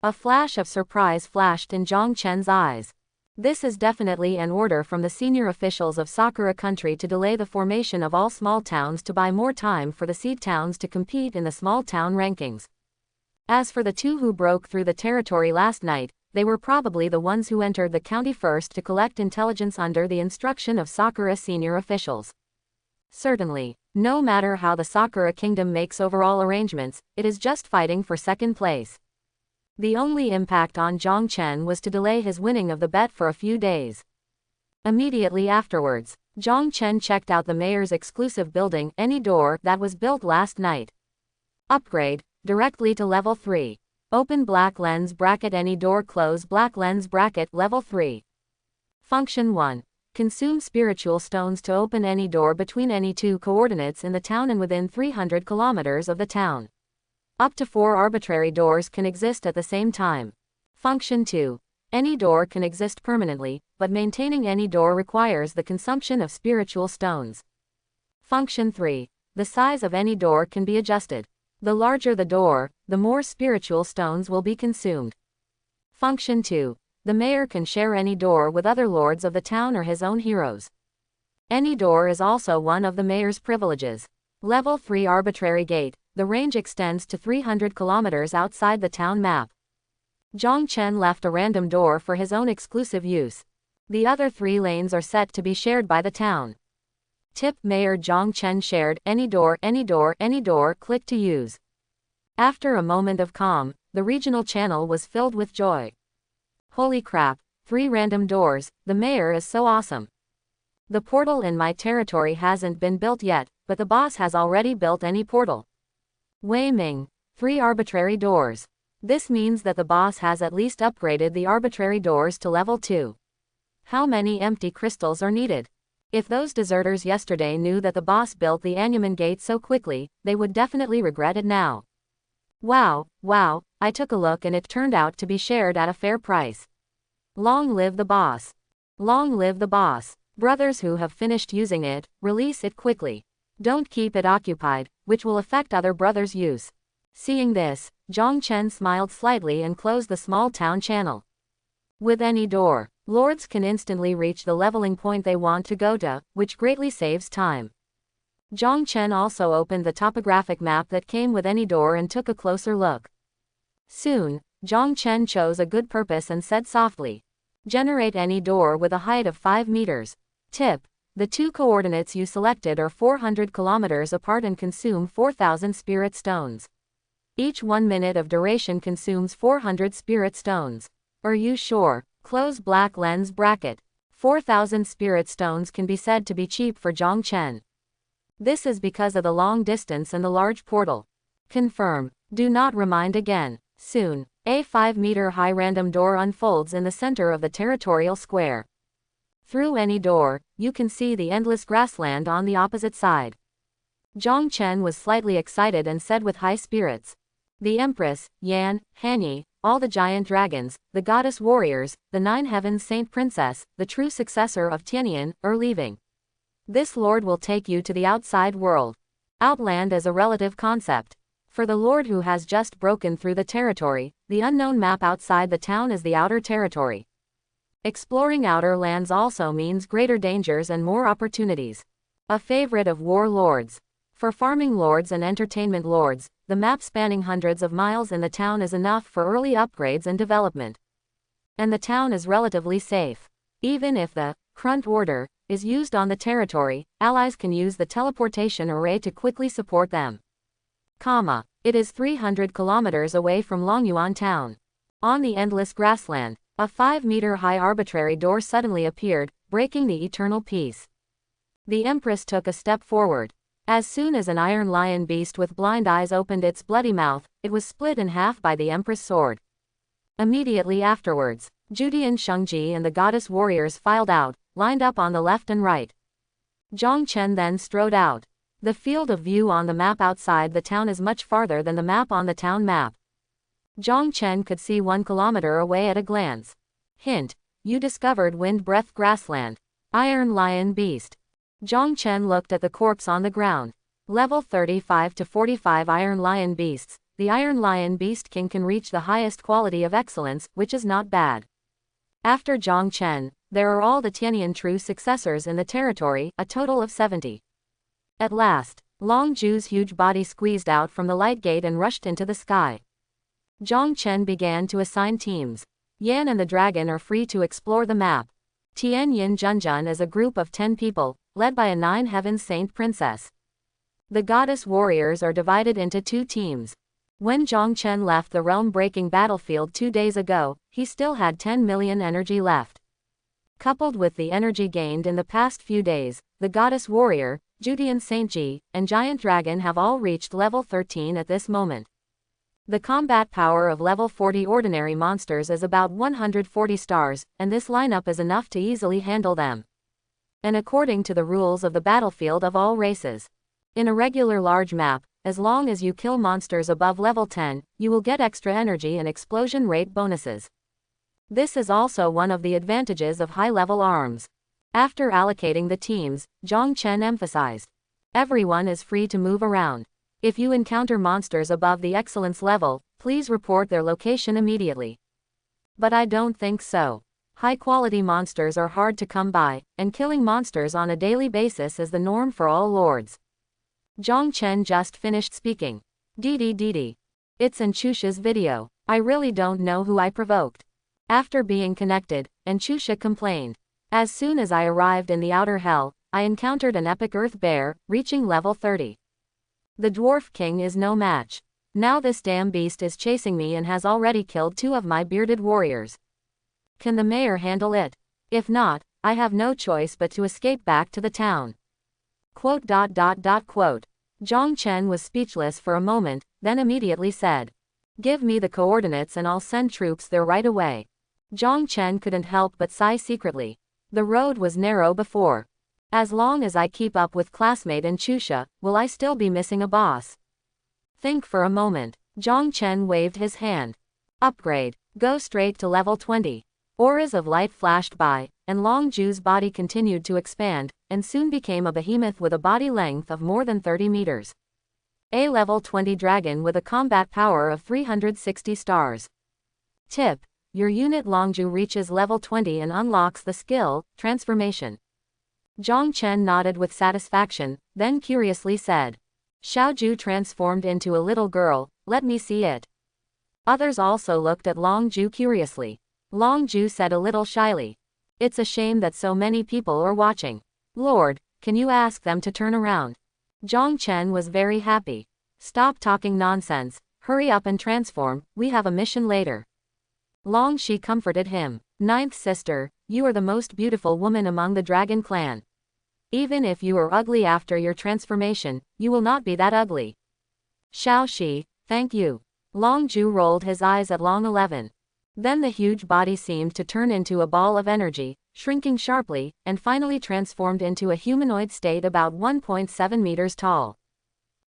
A flash of surprise flashed in Zhang Chen's eyes. This is definitely an order from the senior officials of Sakura country to delay the formation of all small towns to buy more time for the seed towns to compete in the small town rankings. As for the 2 who broke through the territory last night, they were probably the ones who entered the county first to collect intelligence under the instruction of Sakura senior officials. Certainly, no matter how the Sakura kingdom makes overall arrangements, it is just fighting for second place. The only impact on Zhang Chen was to delay his winning of the bet for a few days. Immediately afterwards, Zhang Chen checked out the mayor's exclusive building, Any Door, that was built last night. Upgrade, directly to level 3. Open black lens bracket Any Door, close black lens bracket, level 3. Function 1. Consume spiritual stones to open any door between any 2 coordinates in the town and within 300 kilometers of the town. Up to 4 arbitrary doors can exist at the same time. Function 2. Any door can exist permanently, but maintaining any door requires the consumption of spiritual stones. Function 3. The size of any door can be adjusted. The larger the door, the more spiritual stones will be consumed. Function 2. The mayor can share any door with other lords of the town or his own heroes. Any door is also one of the mayor's privileges. Level 3 arbitrary gate. The range extends to 300 kilometers outside the town map. Zhang Chen left a random door for his own exclusive use. The other 3 lanes are set to be shared by the town. Tip: Mayor Zhang Chen shared any door, any door, any door, click to use. After a moment of calm, the regional channel was filled with joy. Holy crap, 3 random doors, the mayor is so awesome. The portal in my territory hasn't been built yet, but the boss has already built any portal. Wei Ming, 3 arbitrary doors. This means that the boss has at least upgraded the arbitrary doors to level 2. How many empty crystals are needed? If those deserters yesterday knew that the boss built the Anyuman gate so quickly, they would definitely regret it now. Wow, I took a look and it turned out to be shared at a fair price. Long live the boss. Long live the boss. Brothers who have finished using it, release it quickly. Don't keep it occupied, which will affect other brothers' use. Seeing this, Zhang Chen smiled slightly and closed the small town channel. With any door, lords can instantly reach the leveling point they want to go to, which greatly saves time. Zhang Chen also opened the topographic map that came with any door and took a closer look. Soon, Zhang Chen chose a good purpose and said softly, "Generate any door with a height of 5 meters. Tip: the 2 coordinates you selected are 400 kilometers apart and consume 4,000 spirit stones. Each 1 minute of duration consumes 400 spirit stones. Are you sure?" Close black lens bracket. 4,000 spirit stones can be said to be cheap for Zhang Chen. This is because of the long distance and the large portal. Confirm. Do not remind again. Soon, a 5-meter high random door unfolds in the center of the territorial square. Through any door, you can see the endless grassland on the opposite side. Zhang Chen was slightly excited and said with high spirits, "The Empress, Yan, Hanyi, all the giant dragons, the goddess warriors, the 9 heavens saint princess, the true successor of Tianyan, are leaving. This lord will take you to the outside world. Outland is a relative concept. For the lord who has just broken through the territory, the unknown map outside the town is the outer territory. Exploring outer lands also means greater dangers and more opportunities. A favorite of war lords. For farming lords and entertainment lords, the map spanning hundreds of miles in the town is enough for early upgrades and development. And the town is relatively safe. Even if the Grunt Order is used on the territory, allies can use the teleportation array to quickly support them. It is 300 kilometers away from Longyuan town. On the endless grassland, a 5-meter-high arbitrary door suddenly appeared, breaking the eternal peace. The Empress took a step forward. As soon as an iron lion beast with blind eyes opened its bloody mouth, it was split in half by the Empress' sword. Immediately afterwards, Judian Shengji and the goddess warriors filed out, lined up on the left and right. Zhang Chen then strode out. The field of view on the map outside the town is much farther than the map on the town map. Zhang Chen could see 1 kilometer away at a glance. Hint: you discovered Wind Breath Grassland. Iron Lion Beast. Zhang Chen looked at the corpse on the ground. Level 35 to 45 Iron Lion Beasts. The Iron Lion Beast King can reach the highest quality of excellence, which is not bad. After Zhang Chen, there are all the Tianyan true successors in the territory, a total of 70. At last, Long Ju's huge body squeezed out from the light gate and rushed into the sky. Zhang Chen began to assign teams. Yan and the dragon are free to explore the map. Tianyin Junjun is a group of 10 people, led by a 9 Heavens Saint princess. The goddess warriors are divided into 2 teams. When Zhang Chen left the realm-breaking battlefield 2 days ago, he still had 10 million energy left. Coupled with the energy gained in the past few days, the goddess warrior, Judian Saintji, and giant dragon have all reached level 13 at this moment. The combat power of level 40 ordinary monsters is about 140 stars, and this lineup is enough to easily handle them. And according to the rules of the battlefield of all races. In a regular large map, as long as you kill monsters above level 10, you will get extra energy and explosion rate bonuses. This is also one of the advantages of high-level arms. After allocating the teams, Zhang Chen emphasized, everyone is free to move around. If you encounter monsters above the excellence level, please report their location immediately. But I don't think so. High-quality monsters are hard to come by, and killing monsters on a daily basis is the norm for all lords. Zhang Chen just finished speaking. Didi. It's Anchusha's video. I really don't know who I provoked. After being connected, Anchusha complained. As soon as I arrived in the outer hell, I encountered an epic earth bear, reaching level 30. The Dwarf King is no match. Now this damn beast is chasing me and has already killed 2 of my bearded warriors. Can the mayor handle it? If not, I have no choice but to escape back to the town. Zhang Chen was speechless for a moment, then immediately said, give me the coordinates and I'll send troops there right away. Zhang Chen couldn't help but sigh secretly. The road was narrow before. As long as I keep up with classmate Anchusha, will I still be missing a boss? Think for a moment. Zhang Chen waved his hand. Upgrade. Go straight to level 20. Auras of light flashed by, and Long Ju's body continued to expand, and soon became a behemoth with a body length of more than 30 meters. A level 20 dragon with a combat power of 360 stars. Tip. Your unit Longju reaches level 20 and unlocks the skill, Transformation. Zhang Chen nodded with satisfaction, then curiously said, Xiaoju transformed into a little girl, let me see it. Others also looked at Longju curiously. Longju said a little shyly, it's a shame that so many people are watching. Lord, can you ask them to turn around? Zhang Chen was very happy. Stop talking nonsense, hurry up and transform, we have a mission later. Long Shi comforted him. Ninth sister, you are the most beautiful woman among the dragon clan. Even if you are ugly after your transformation, you will not be that ugly. Xiao Shi, thank you. Long Ju rolled his eyes at Long 11. Then the huge body seemed to turn into a ball of energy, shrinking sharply, and finally transformed into a humanoid state about 1.7 meters tall.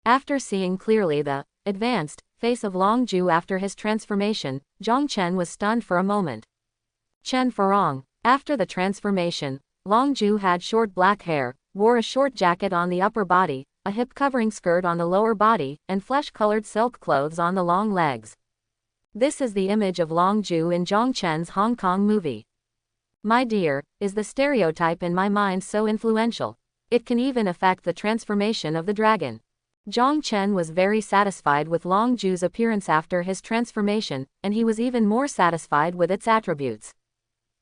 After seeing clearly the advanced face of Long Ju after his transformation, Zhang Chen was stunned for a moment. Chen Farong. After the transformation, Long Ju had short black hair, wore a short jacket on the upper body, a hip-covering skirt on the lower body, and flesh-colored silk clothes on the long legs. This is the image of Long Ju in Zhang Chen's Hong Kong movie. My dear, is the stereotype in my mind so influential? It can even affect the transformation of the dragon. Zhang Chen was very satisfied with Long Ju's appearance after his transformation, and he was even more satisfied with its attributes.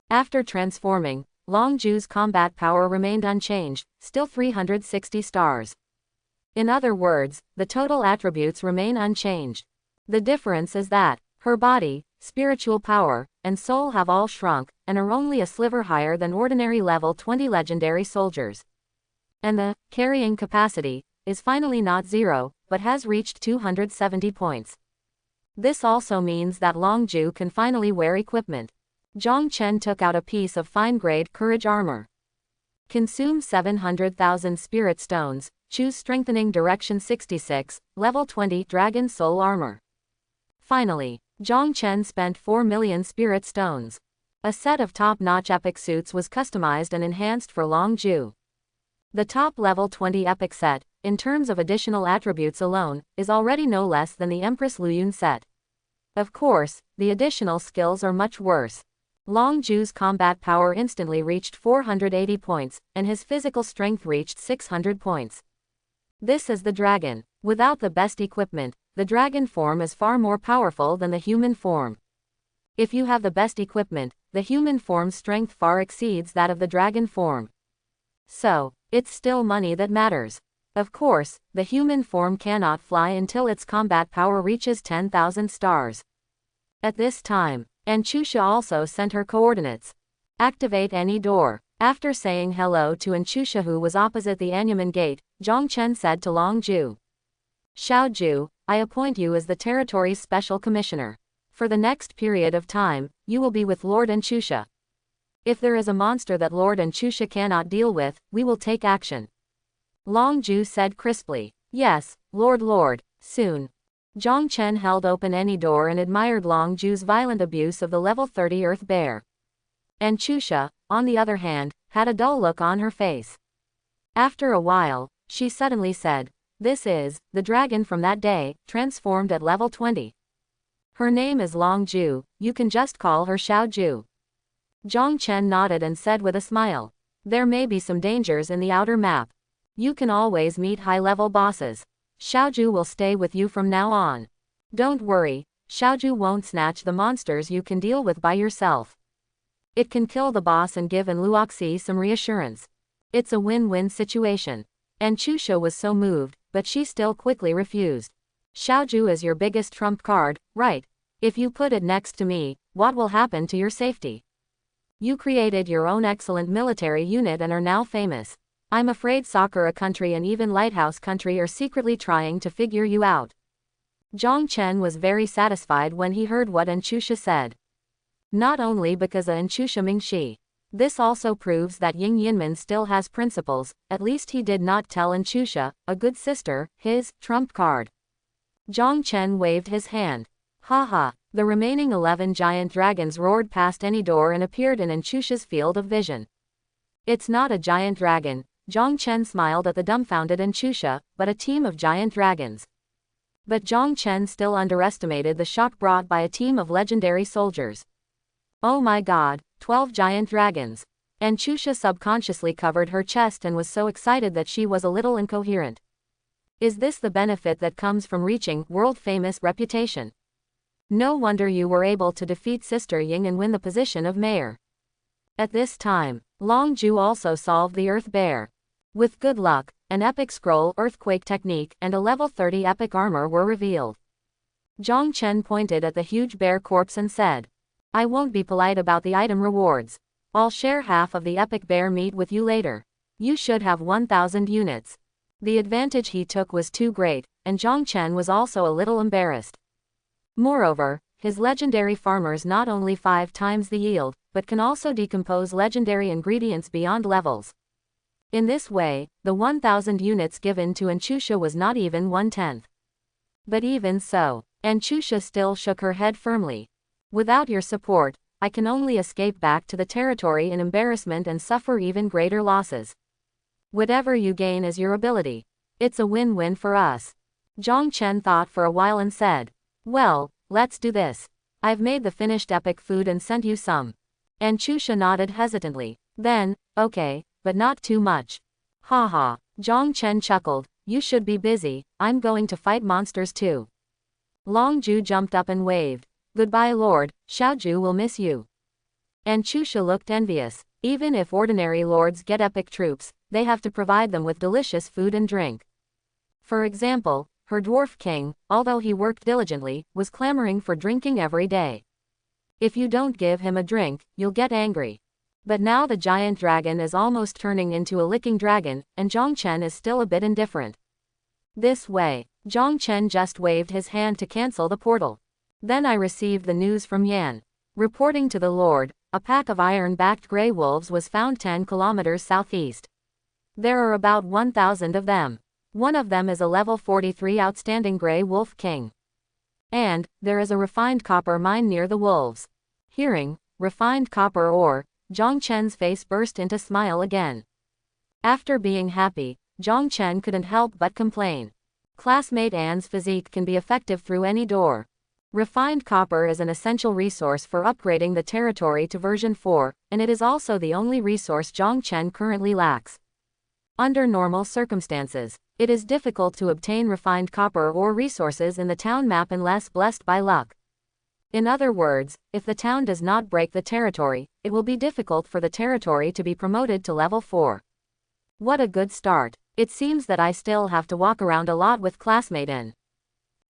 After transforming, Long Ju's combat power remained unchanged, still 360 stars. In other words, the total attributes remain unchanged. The difference is that her body, spiritual power, and soul have all shrunk, and are only a sliver higher than ordinary level 20 legendary soldiers. And the carrying capacity is finally not 0, but has reached 270 points. This also means that Long Ju can finally wear equipment. Zhang Chen took out a piece of fine-grade courage armor. Consume 700,000 spirit stones, choose strengthening direction 66, level 20 dragon soul armor. Finally, Zhang Chen spent 4 million spirit stones. A set of top-notch epic suits was customized and enhanced for Long Ju. The top level 20 epic set, in terms of additional attributes alone, is already no less than the Empress Luyun set. Of course, the additional skills are much worse. Long Ju's combat power instantly reached 480 points, and his physical strength reached 600 points. This is the dragon. Without the best equipment, the dragon form is far more powerful than the human form. If you have the best equipment, the human form's strength far exceeds that of the dragon form. So, it's still money that matters. Of course, the human form cannot fly until its combat power reaches 10,000 stars. At this time, Anchusha also sent her coordinates. Activate any door. After saying hello to Anchusha, who was opposite the Anyuman gate, Zhang Chen said to Long Ju, Xiao Ju, I appoint you as the territory's special commissioner. For the next period of time, you will be with Lord Anchusha. If there is a monster that Lord Anchusha cannot deal with, we will take action. Long Ju said crisply, Yes, Lord, soon. Zhang Chen held open any door and admired Long Ju's violent abuse of the level 30 Earth Bear. Anchusha, on the other hand, had a dull look on her face. After a while, she suddenly said, This is the dragon from that day, transformed at level 20. Her name is Long Ju, you can just call her Xiao Ju. Zhang Chen nodded and said with a smile, There may be some dangers in the outer map. You can always meet high-level bosses. Xiaoju will stay with you from now on. Don't worry, Xiaoju won't snatch the monsters you can deal with by yourself. It can kill the boss and give Luoxi some reassurance. It's a win-win situation. Anchusha was so moved, but she still quickly refused. Xiaoju is your biggest trump card, right? If you put it next to me, what will happen to your safety? You created your own excellent military unit and are now famous. I'm afraid Sakura country and even Lighthouse country are secretly trying to figure you out. Zhang Chen was very satisfied when he heard what Anchusha said. Not only because of Anchusha Mingxi. This also proves that Ying Yinmen still has principles, at least he did not tell Anchusha, a good sister, his trump card. Zhang Chen waved his hand. Haha, the remaining 11 giant dragons roared past any door and appeared in Anchusha's field of vision. It's not a giant dragon, Zhang Chen smiled at the dumbfounded Anchusha, but a team of giant dragons. But Zhang Chen still underestimated the shock brought by a team of legendary soldiers. Oh my god, 12 giant dragons. Anchusha subconsciously covered her chest and was so excited that she was a little incoherent. Is this the benefit that comes from reaching world-famous reputation? No wonder you were able to defeat Sister Ying and win the position of mayor. At this time, Long Ju also solved the Earth Bear. With good luck, an epic scroll earthquake technique and a level 30 epic armor were revealed. Zhang Chen pointed at the huge bear corpse and said, I won't be polite about the item rewards. I'll share half of the epic bear meat with you later. You should have 1,000 units. The advantage he took was too great, and Zhang Chen was also a little embarrassed. Moreover, his legendary farmers not only 5 times the yield, but can also decompose legendary ingredients beyond levels. In this way, the 1,000 units given to Anchusha was not even 1/10. But even so, Anchusha still shook her head firmly. Without your support, I can only escape back to the territory in embarrassment and suffer even greater losses. Whatever you gain is your ability. It's a win-win for us. Zhang Chen thought for a while and said, Well, let's do this. I've made the finished epic food and sent you some. And Chusha nodded hesitantly. Then, okay, but not too much. Haha. Zhang Chen chuckled. You should be busy, I'm going to fight monsters too. Long Ju jumped up and waved. Goodbye Lord, Xiaoju will miss you. And Chusha looked envious. Even if ordinary lords get epic troops, they have to provide them with delicious food and drink. For example, her dwarf king, although he worked diligently, was clamoring for drinking every day. If you don't give him a drink, you'll get angry. But now the giant dragon is almost turning into a licking dragon, and Zhang Chen is still a bit indifferent. This way. Zhang Chen just waved his hand to cancel the portal. Then I received the news from Yan. Reporting to the Lord, a pack of iron-backed grey wolves was found 10 kilometers southeast. There are about 1,000 of them. One of them is a level 43 outstanding grey wolf king. And, there is a refined copper mine near the wolves. Hearing, refined copper ore, Zhang Chen's face burst into smile again. After being happy, Zhang Chen couldn't help but complain. Classmate Anne's physique can be effective through any door. Refined copper is an essential resource for upgrading the territory to version 4, and it is also the only resource Zhang Chen currently lacks. Under normal circumstances, it is difficult to obtain refined copper or resources in the town map unless blessed by luck. In other words, if the town does not break the territory, it will be difficult for the territory to be promoted to level 4. What a good start. It seems that I still have to walk around a lot with classmate N.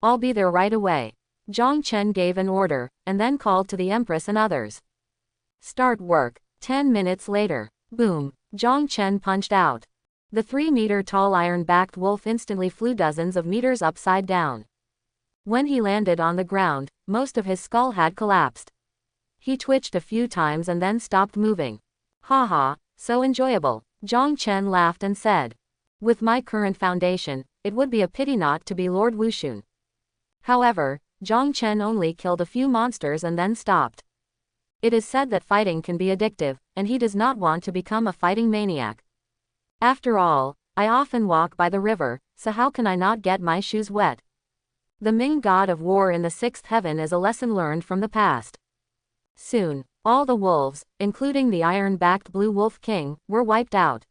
I'll be there right away. Zhang Chen gave an order, and then called to the Empress and others. Start work. 10 minutes later. Boom. Zhang Chen punched out. The 3-meter-tall iron-backed wolf instantly flew dozens of meters upside down. When he landed on the ground, most of his skull had collapsed. He twitched a few times and then stopped moving. Haha, so enjoyable. Zhang Chen laughed and said. With my current foundation, it would be a pity not to be Lord Wuxun. However, Zhang Chen only killed a few monsters and then stopped. It is said that fighting can be addictive, and he does not want to become a fighting maniac. After all, I often walk by the river, so how can I not get my shoes wet? The Ming god of war in the 6th heaven is a lesson learned from the past. Soon, all the wolves, including the iron-backed blue wolf king, were wiped out.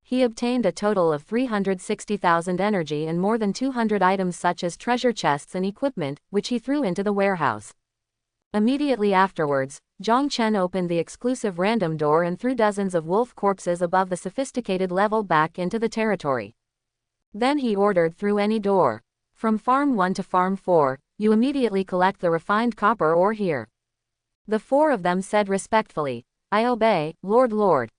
He obtained a total of 360,000 energy and more than 200 items such as treasure chests and equipment, which he threw into the warehouse. Immediately afterwards, Zhang Chen opened the exclusive random door and threw dozens of wolf corpses above the sophisticated level back into the territory. Then he ordered through any door. From Farm 1 to Farm 4, you immediately collect the refined copper ore here. The 4 of them said respectfully, I obey, Lord.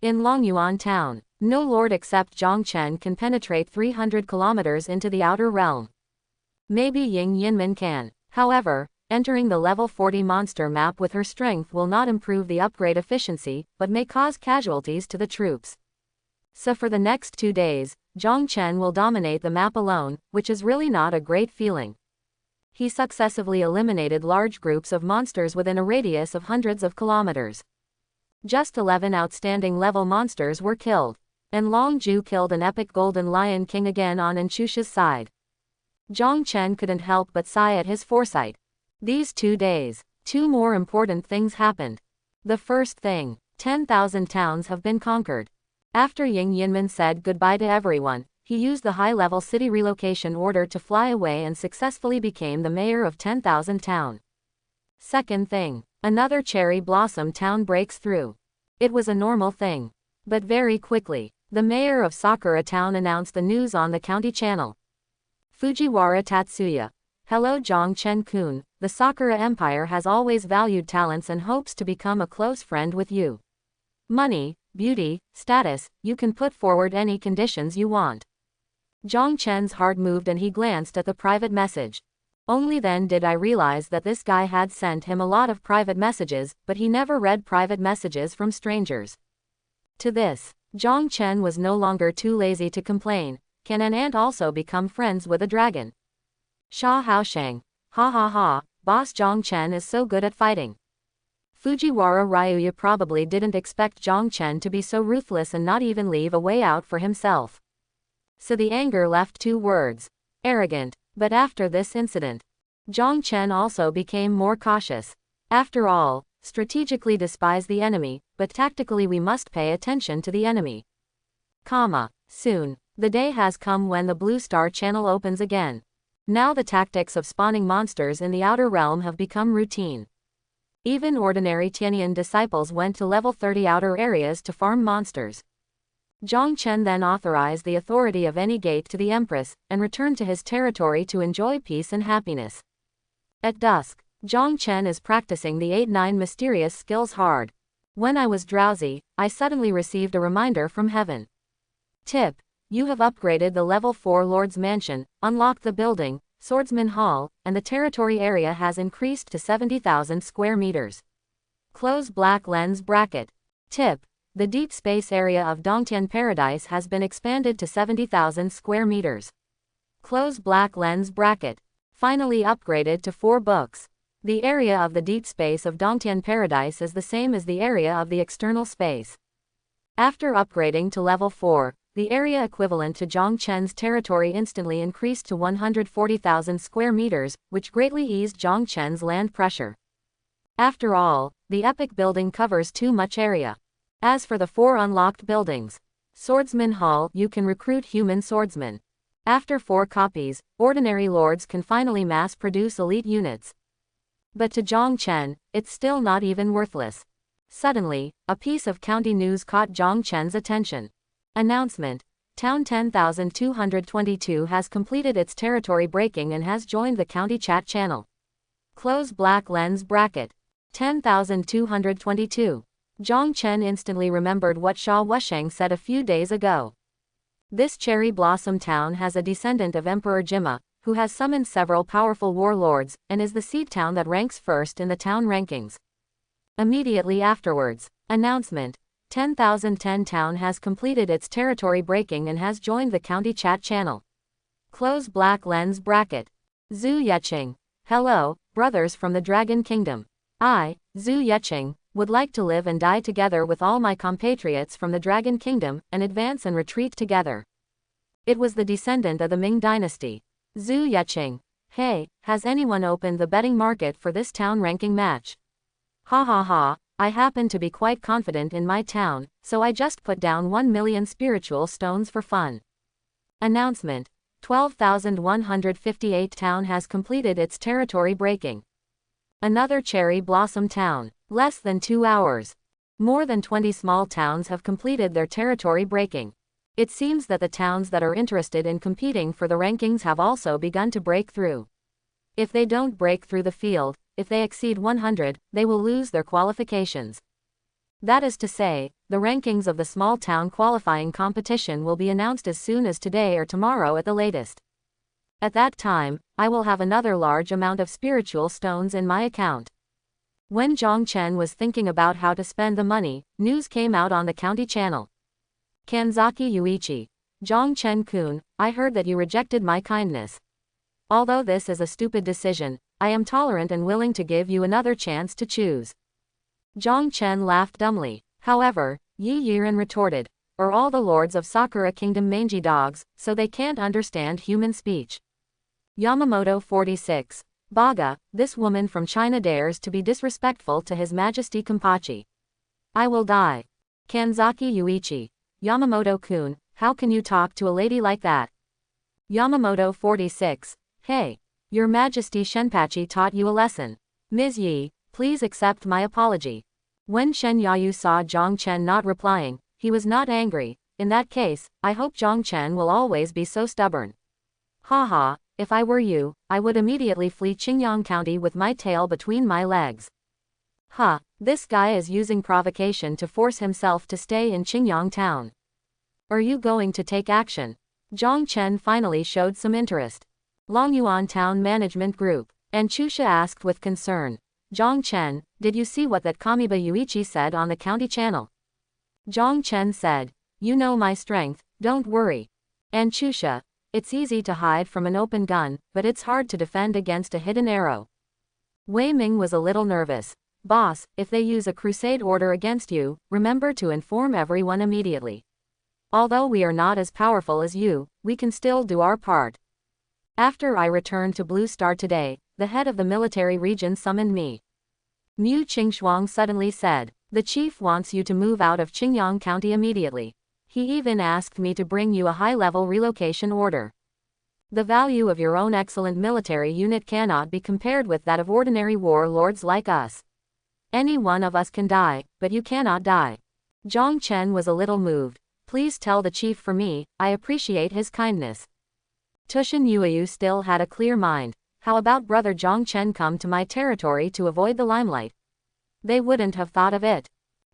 In Longyuan town, no lord except Zhang Chen can penetrate 300 kilometers into the outer realm. Maybe Ying Yinmen can. However, entering the level 40 monster map with her strength will not improve the upgrade efficiency, but may cause casualties to the troops. So for the next 2 days, Zhang Chen will dominate the map alone, which is really not a great feeling. He successively eliminated large groups of monsters within a radius of hundreds of kilometers. Just 11 outstanding level monsters were killed. And Long Ju killed an epic golden lion king again on Enchusha's side. Zhang Chen couldn't help but sigh at his foresight. These 2 days, 2 more important things happened. The first thing, 10,000 towns have been conquered. After Ying Yinmen said goodbye to everyone, he used the high-level city relocation order to fly away and successfully became the mayor of 10,000 town. Second thing, another cherry blossom town breaks through. It was a normal thing. But very quickly, the mayor of Sakura town announced the news on the county channel. Fujiwara Tatsuya. Hello Zhang Chen-kun, the Sakura Empire has always valued talents and hopes to become a close friend with you. Money, beauty, status, you can put forward any conditions you want. Zhang Chen's heart moved and he glanced at the private message. Only then did I realize that this guy had sent him a lot of private messages, but he never read private messages from strangers. To this, Zhang Chen was no longer too lazy to complain. Can an ant also become friends with a dragon? Sha Haosheng. Ha ha ha, boss Zhang Chen is so good at fighting. Fujiwara Ryuya probably didn't expect Zhang Chen to be so ruthless and not even leave a way out for himself. So the anger left 2 words. Arrogant. But after this incident, Zhang Chen also became more cautious. After all, strategically despise the enemy, but tactically we must pay attention to the enemy. Soon. The day has come when the Blue Star Channel opens again. Now the tactics of spawning monsters in the outer realm have become routine. Even ordinary Tianyan disciples went to level 30 outer areas to farm monsters. Zhang Chen then authorized the authority of any gate to the Empress, and returned to his territory to enjoy peace and happiness. At dusk, Zhang Chen is practicing the 8-9 mysterious skills hard. When I was drowsy, I suddenly received a reminder from heaven. Tip: you have upgraded the level 4 Lord's Mansion, unlocked the building, Swordsman Hall, and the territory area has increased to 70,000 square meters. Close black lens bracket. Tip: the deep space area of Dongtian Paradise has been expanded to 70,000 square meters. Close black lens bracket. Finally upgraded to 4 books. The area of the deep space of Dongtian Paradise is the same as the area of the external space. After upgrading to level 4, the area equivalent to Zhang Chen's territory instantly increased to 140,000 square meters, which greatly eased Zhang Chen's land pressure. After all, the epic building covers too much area. As for the 4 unlocked buildings, Swordsman Hall, you can recruit human swordsmen. After 4 copies, ordinary lords can finally mass-produce elite units. But to Zhang Chen, it's still not even worthless. Suddenly, a piece of county news caught Zhang Chen's attention. Announcement: Town 10,222 has completed its territory breaking and has joined the county chat channel. Close black lens bracket. 10,222. Zhang Chen instantly remembered what Xia Wusheng said a few days ago. This cherry blossom town has a descendant of Emperor Jima, who has summoned several powerful warlords, and is the seed town that ranks first in the town rankings. Immediately afterwards, announcement: 10,010 town has completed its territory breaking and has joined the county chat channel. Close black lens bracket. Zhu Yeqing. Hello, brothers from the Dragon Kingdom. I, Zhu Yeqing, would like to live and die together with all my compatriots from the Dragon Kingdom, and advance and retreat together. It was the descendant of the Ming dynasty. Zhu Yeqing. Hey, has anyone opened the betting market for this town ranking match? Ha ha ha, I happen to be quite confident in my town, so I just put down 1 million spiritual stones for fun. Announcement: 12,158 town has completed its territory breaking. Another cherry blossom town. Less than 2 hours. More than 20 small towns have completed their territory breaking. It seems that the towns that are interested in competing for the rankings have also begun to break through. If they don't break through the field, if they exceed 100, they will lose their qualifications. That is to say, the rankings of the small town qualifying competition will be announced as soon as today or tomorrow at the latest. At that time, I will have another large amount of spiritual stones in my account. When Zhang Chen was thinking about how to spend the money, news came out on the county channel. Kanzaki Yuichi. Zhang Chen-kun, I heard that you rejected my kindness. Although this is a stupid decision, I am tolerant and willing to give you another chance to choose. Zhang Chen laughed dumbly. However, Yi Yiren retorted, are all the lords of Sakura Kingdom mangy dogs, so they can't understand human speech? Yamamoto 46. Baga, this woman from China dares to be disrespectful to His Majesty Kenpachi. I will die. Kanzaki Yuichi. Yamamoto-kun, how can you talk to a lady like that? Yamamoto 46. Hey. Your Majesty Shenpachi taught you a lesson. Ms. Yi, please accept my apology. When Shen Yayu saw Zhang Chen not replying, he was not angry. In that case, I hope Zhang Chen will always be so stubborn. Haha, if I were you, I would immediately flee Qingyang County with my tail between my legs. Huh, this guy is using provocation to force himself to stay in Qingyang Town. Are you going to take action? Zhang Chen finally showed some interest. Longyuan Town Management Group. And Chusha asked with concern. Zhang Chen, did you see what that Kamiba Yuichi said on the county channel? Zhang Chen said, you know my strength, don't worry. And Chusha, it's easy to hide from an open gun, but it's hard to defend against a hidden arrow. Wei Ming was a little nervous. Boss, if they use a crusade order against you, remember to inform everyone immediately. Although we are not as powerful as you, we can still do our part. After I returned to Blue Star today, the head of the military region summoned me. Mu Qingxuang suddenly said. The chief wants you to move out of Qingyang County immediately. He even asked me to bring you a high-level relocation order. The value of your own excellent military unit cannot be compared with that of ordinary warlords like us. Any one of us can die, but you cannot die. Zhang Chen was a little moved. Please tell the chief for me, I appreciate his kindness. Tushan Yueyu still had a clear mind. How about brother Zhang Chen come to my territory to avoid the limelight? They wouldn't have thought of it.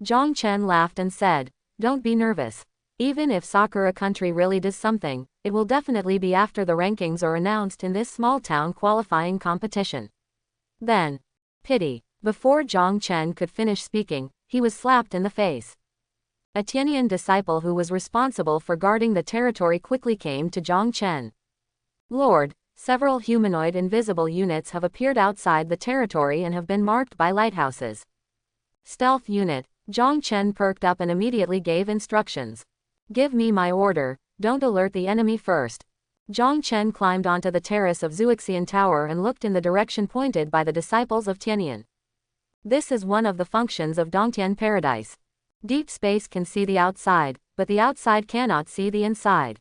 Zhang Chen laughed and said, don't be nervous. Even if Sakura country really does something, it will definitely be after the rankings are announced in this small town qualifying competition. Then, pity. Before Zhang Chen could finish speaking, he was slapped in the face. A Tianyan disciple who was responsible for guarding the territory quickly came to Zhang Chen. Lord, several humanoid invisible units have appeared outside the territory and have been marked by lighthouses. Stealth unit. Zhang Chen perked up and immediately gave instructions. Give me my order, don't alert the enemy first. Zhang Chen climbed onto the terrace of Zuixian Tower and looked in the direction pointed by the disciples of Tianyan. This is one of the functions of Dongtian Paradise. Deep space can see the outside, but the outside cannot see the inside.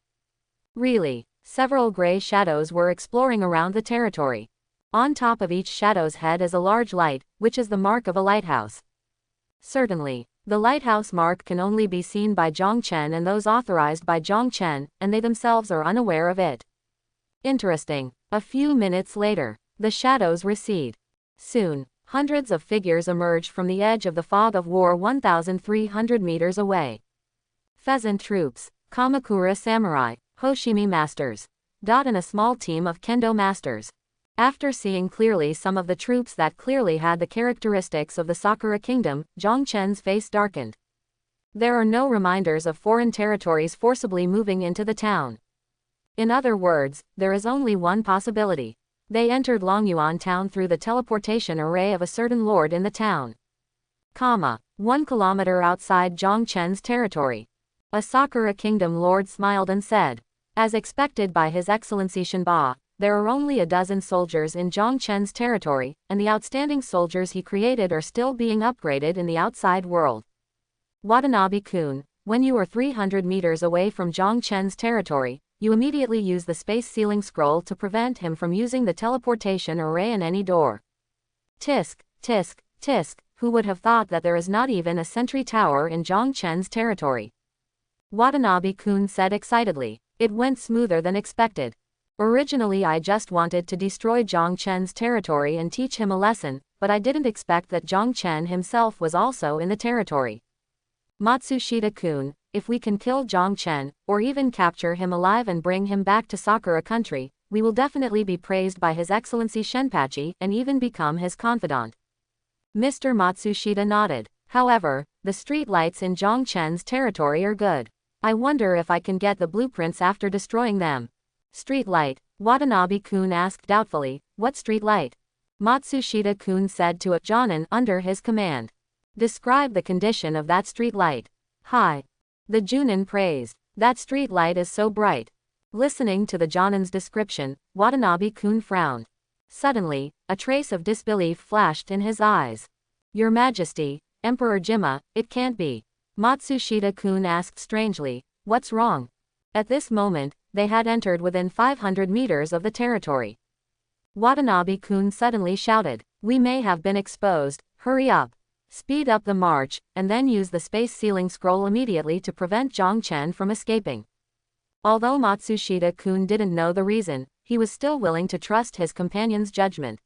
Really, several gray shadows were exploring around the territory. On top of each shadow's head is a large light, which is the mark of a lighthouse. Certainly, the lighthouse mark can only be seen by Zhang Chen and those authorized by Zhang Chen, and they themselves are unaware of it. Interesting. A few minutes later, the shadows recede. Soon, hundreds of figures emerged from the edge of the fog of war 1,300 meters away. Pheasant troops, Kamakura samurai, Hoshimi masters, and a small team of kendo masters. After seeing clearly some of the troops that clearly had the characteristics of the Sakura kingdom, Zhang Chen's face darkened. There are no reminders of foreign territories forcibly moving into the town. In other words, there is only one possibility. They entered Longyuan town through the teleportation array of a certain lord in the town. 1 kilometer outside Zhang Chen's territory. A Sakura kingdom lord smiled and said, as expected by His Excellency Shenba, there are only a dozen soldiers in Zhang Chen's territory, and the outstanding soldiers he created are still being upgraded in the outside world. Watanabe-kun, when you are 300 meters away from Zhang Chen's territory, you immediately use the space sealing scroll to prevent him from using the teleportation array in any door. Tisk, tisk, tisk, who would have thought that there is not even a sentry tower in Zhang Chen's territory? Watanabe-kun said excitedly. It went smoother than expected. Originally I just wanted to destroy Zhang Chen's territory and teach him a lesson, but I didn't expect that Zhang Chen himself was also in the territory. Matsushita-kun, if we can kill Zhang Chen, or even capture him alive and bring him back to Sakura country, we will definitely be praised by His Excellency Shenpachi and even become his confidant. Mr. Matsushita nodded. However, the street lights in Zhang Chen's territory are good. I wonder if I can get the blueprints after destroying them. Street light, Watanabe-kun asked doubtfully. What street light? Matsushita-kun said to a Jonin under his command. Describe the condition of that street light. Hi. The Junin praised. That street light is so bright. Listening to the Jonin's description, Watanabe-kun frowned. Suddenly, a trace of disbelief flashed in his eyes. Your Majesty, Emperor Jima, it can't be. Matsushita-kun asked strangely. What's wrong? At this moment, they had entered within 500 meters of the territory. Watanabe-kun suddenly shouted. We may have been exposed, hurry up. Speed up the march, and then use the space sealing scroll immediately to prevent Zhang Chen from escaping. Although Matsushita-kun didn't know the reason, he was still willing to trust his companion's judgment.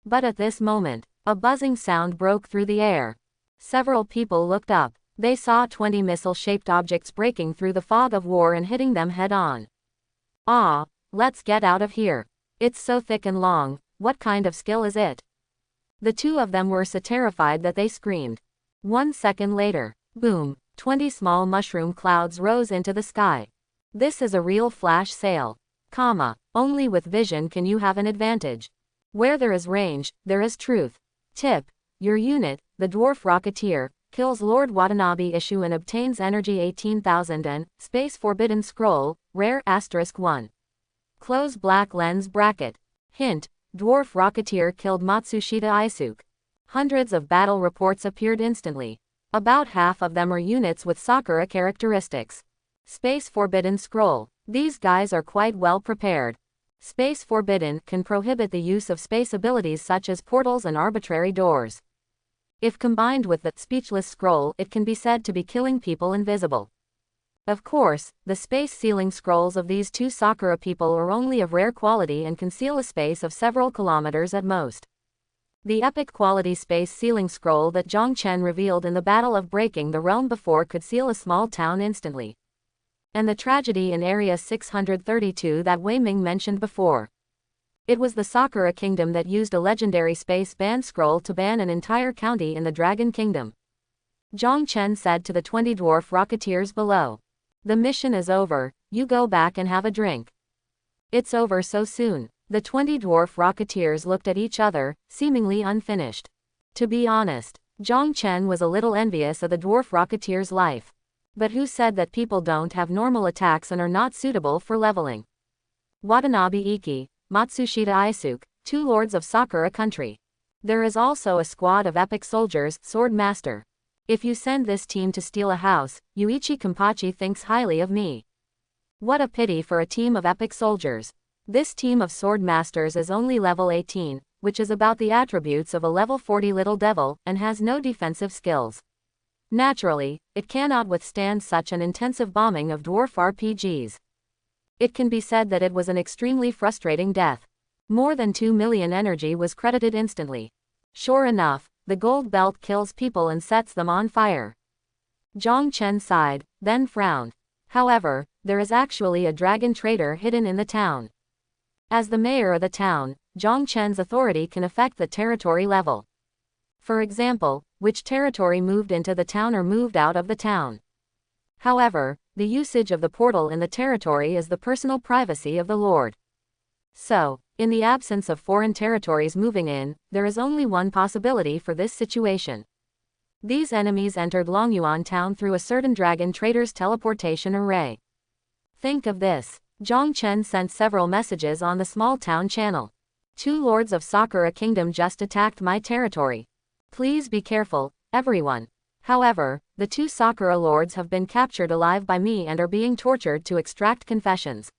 But at this moment, a buzzing sound broke through the air. Several people looked up. They saw 20 missile-shaped objects breaking through the fog of war and hitting them head-on. Ah, let's get out of here. It's so thick and long, what kind of skill is it? The two of them were so terrified that they screamed. 1 second later, boom, 20 small mushroom clouds rose into the sky. This is a real flash sale. Only with vision can you have an advantage. Where there is range, there is truth. Tip, your unit, the dwarf rocketeer, kills Lord Watanabe issue and obtains energy 18,000 and space forbidden scroll, rare *1. Close black lens bracket. Hint, dwarf rocketeer killed Matsushita Isuke. Hundreds of battle reports appeared instantly. About half of them are units with Sakura characteristics. Space Forbidden Scroll. These guys are quite well prepared. Space Forbidden can prohibit the use of space abilities such as portals and arbitrary doors. If combined with the Speechless Scroll, it can be said to be killing people invisible. Of course, the space sealing scrolls of these two Sakura people are only of rare quality and can seal a space of several kilometers at most. The epic quality space sealing scroll that Zhang Chen revealed in the Battle of Breaking the Realm before could seal a small town instantly. And the tragedy in Area 632 that Wei Ming mentioned before. It was the Sakura Kingdom that used a legendary space ban scroll to ban an entire county in the Dragon Kingdom. Zhang Chen said to the 20 dwarf rocketeers below. The mission is over, you go back and have a drink. It's over so soon. The 20 dwarf rocketeers looked at each other, seemingly unfinished. To be honest, Zhang Chen was a little envious of the dwarf rocketeers' life. But who said that people don't have normal attacks and are not suitable for leveling? Watanabe Iki, Matsushita Isuke, two lords of Sakura country. There is also a squad of epic soldiers, Sword Master. If you send this team to steal a house, Yuichi Kampachi thinks highly of me. What a pity for a team of epic soldiers. This team of sword masters is only level 18, which is about the attributes of a level 40 little devil, and has no defensive skills. Naturally, it cannot withstand such an intensive bombing of dwarf RPGs. It can be said that it was an extremely frustrating death. More than 2 million energy was credited instantly. Sure enough, the gold belt kills people and sets them on fire. Zhang Chen sighed, then frowned. However, there is actually a dragon trader hidden in the town. As the mayor of the town, Zhang Chen's authority can affect the territory level. For example, which territory moved into the town or moved out of the town. However, the usage of the portal in the territory is the personal privacy of the lord. So, in the absence of foreign territories moving in, there is only one possibility for this situation. These enemies entered Longyuan town through a certain dragon trader's teleportation array. Think of this. Zhang Chen sent several messages on the small town channel. 2 lords of Sakura Kingdom just attacked my territory. Please be careful, everyone. However, the 2 Sakura lords have been captured alive by me and are being tortured to extract confessions.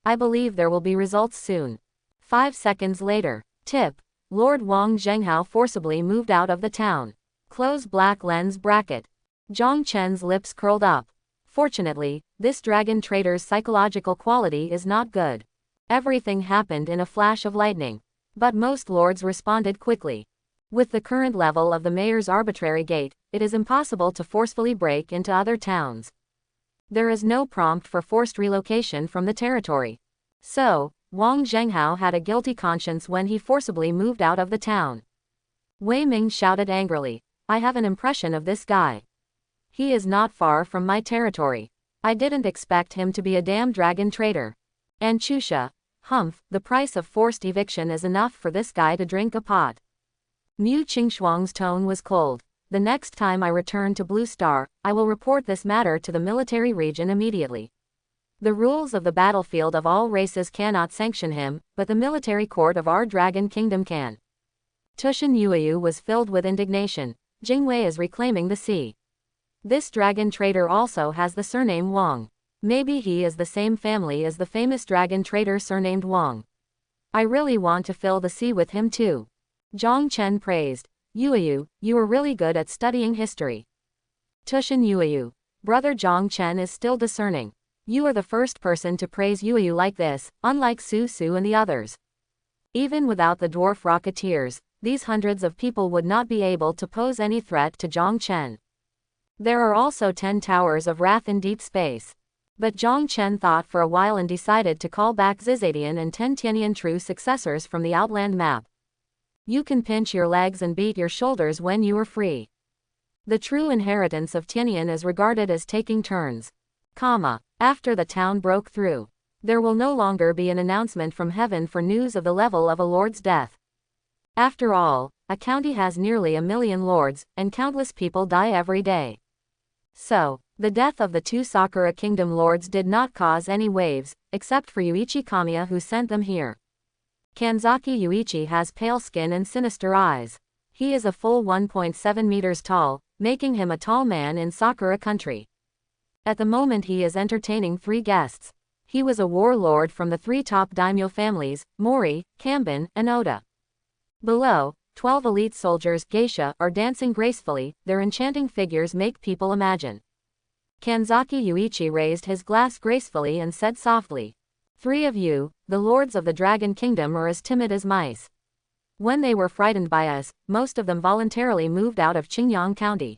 I believe there will be results soon. 5 seconds later. Tip. Lord Wang Zhenghao forcibly moved out of the town. Close black lens bracket. Zhang Chen's lips curled up. Fortunately, this dragon trader's psychological quality is not good. Everything happened in a flash of lightning. But most lords responded quickly. With the current level of the mayor's arbitrary gate, it is impossible to forcefully break into other towns. There is no prompt for forced relocation from the territory. So, Wang Zhenghao had a guilty conscience when he forcibly moved out of the town. Wei Ming shouted angrily, I have an impression of this guy. He is not far from my territory. I didn't expect him to be a damn dragon trader. And Chusha, humph, the price of forced eviction is enough for this guy to drink a pot. Mu Qingxuang's tone was cold. The next time I return to Blue Star, I will report this matter to the military region immediately. The rules of the battlefield of all races cannot sanction him, but the military court of our Dragon Kingdom can. Tushan Yueyu was filled with indignation. Jingwei is reclaiming the sea. This dragon trader also has the surname Wang. Maybe he is the same family as the famous dragon trader surnamed Wang. I really want to fill the sea with him too. Zhang Chen praised. Yueyu, you are really good at studying history. Tushan Yueyu. Brother Zhang Chen is still discerning. You are the first person to praise Yueyu like this, unlike Su Su and the others. Even without the dwarf rocketeers, these hundreds of people would not be able to pose any threat to Zhang Chen. There are also 10 towers of wrath in deep space. But Zhang Chen thought for a while and decided to call back Zizadian and 10 Tianyan true successors from the Outland map. You can pinch your legs and beat your shoulders when you are free. The true inheritance of Tianyan is regarded as taking turns. After the town broke through, there will no longer be an announcement from heaven for news of the level of a lord's death. After all, a county has nearly 1 million lords, and countless people die every day. So, the death of the 2 Sakura Kingdom lords did not cause any waves, except for Yuichi Kamiya who sent them here. Kanzaki Yuichi has pale skin and sinister eyes. He is a full 1.7 meters tall, making him a tall man in Sakura country. At the moment he is entertaining 3 guests. He was a warlord from the 3 top daimyo families, Mori, Kanban, and Oda. Below, 12 elite soldiers, geisha, are dancing gracefully, their enchanting figures make people imagine. Kanzaki Yuichi raised his glass gracefully and said softly, 3 of you, the lords of the Dragon Kingdom, are as timid as mice. When they were frightened by us, most of them voluntarily moved out of Qingyang County.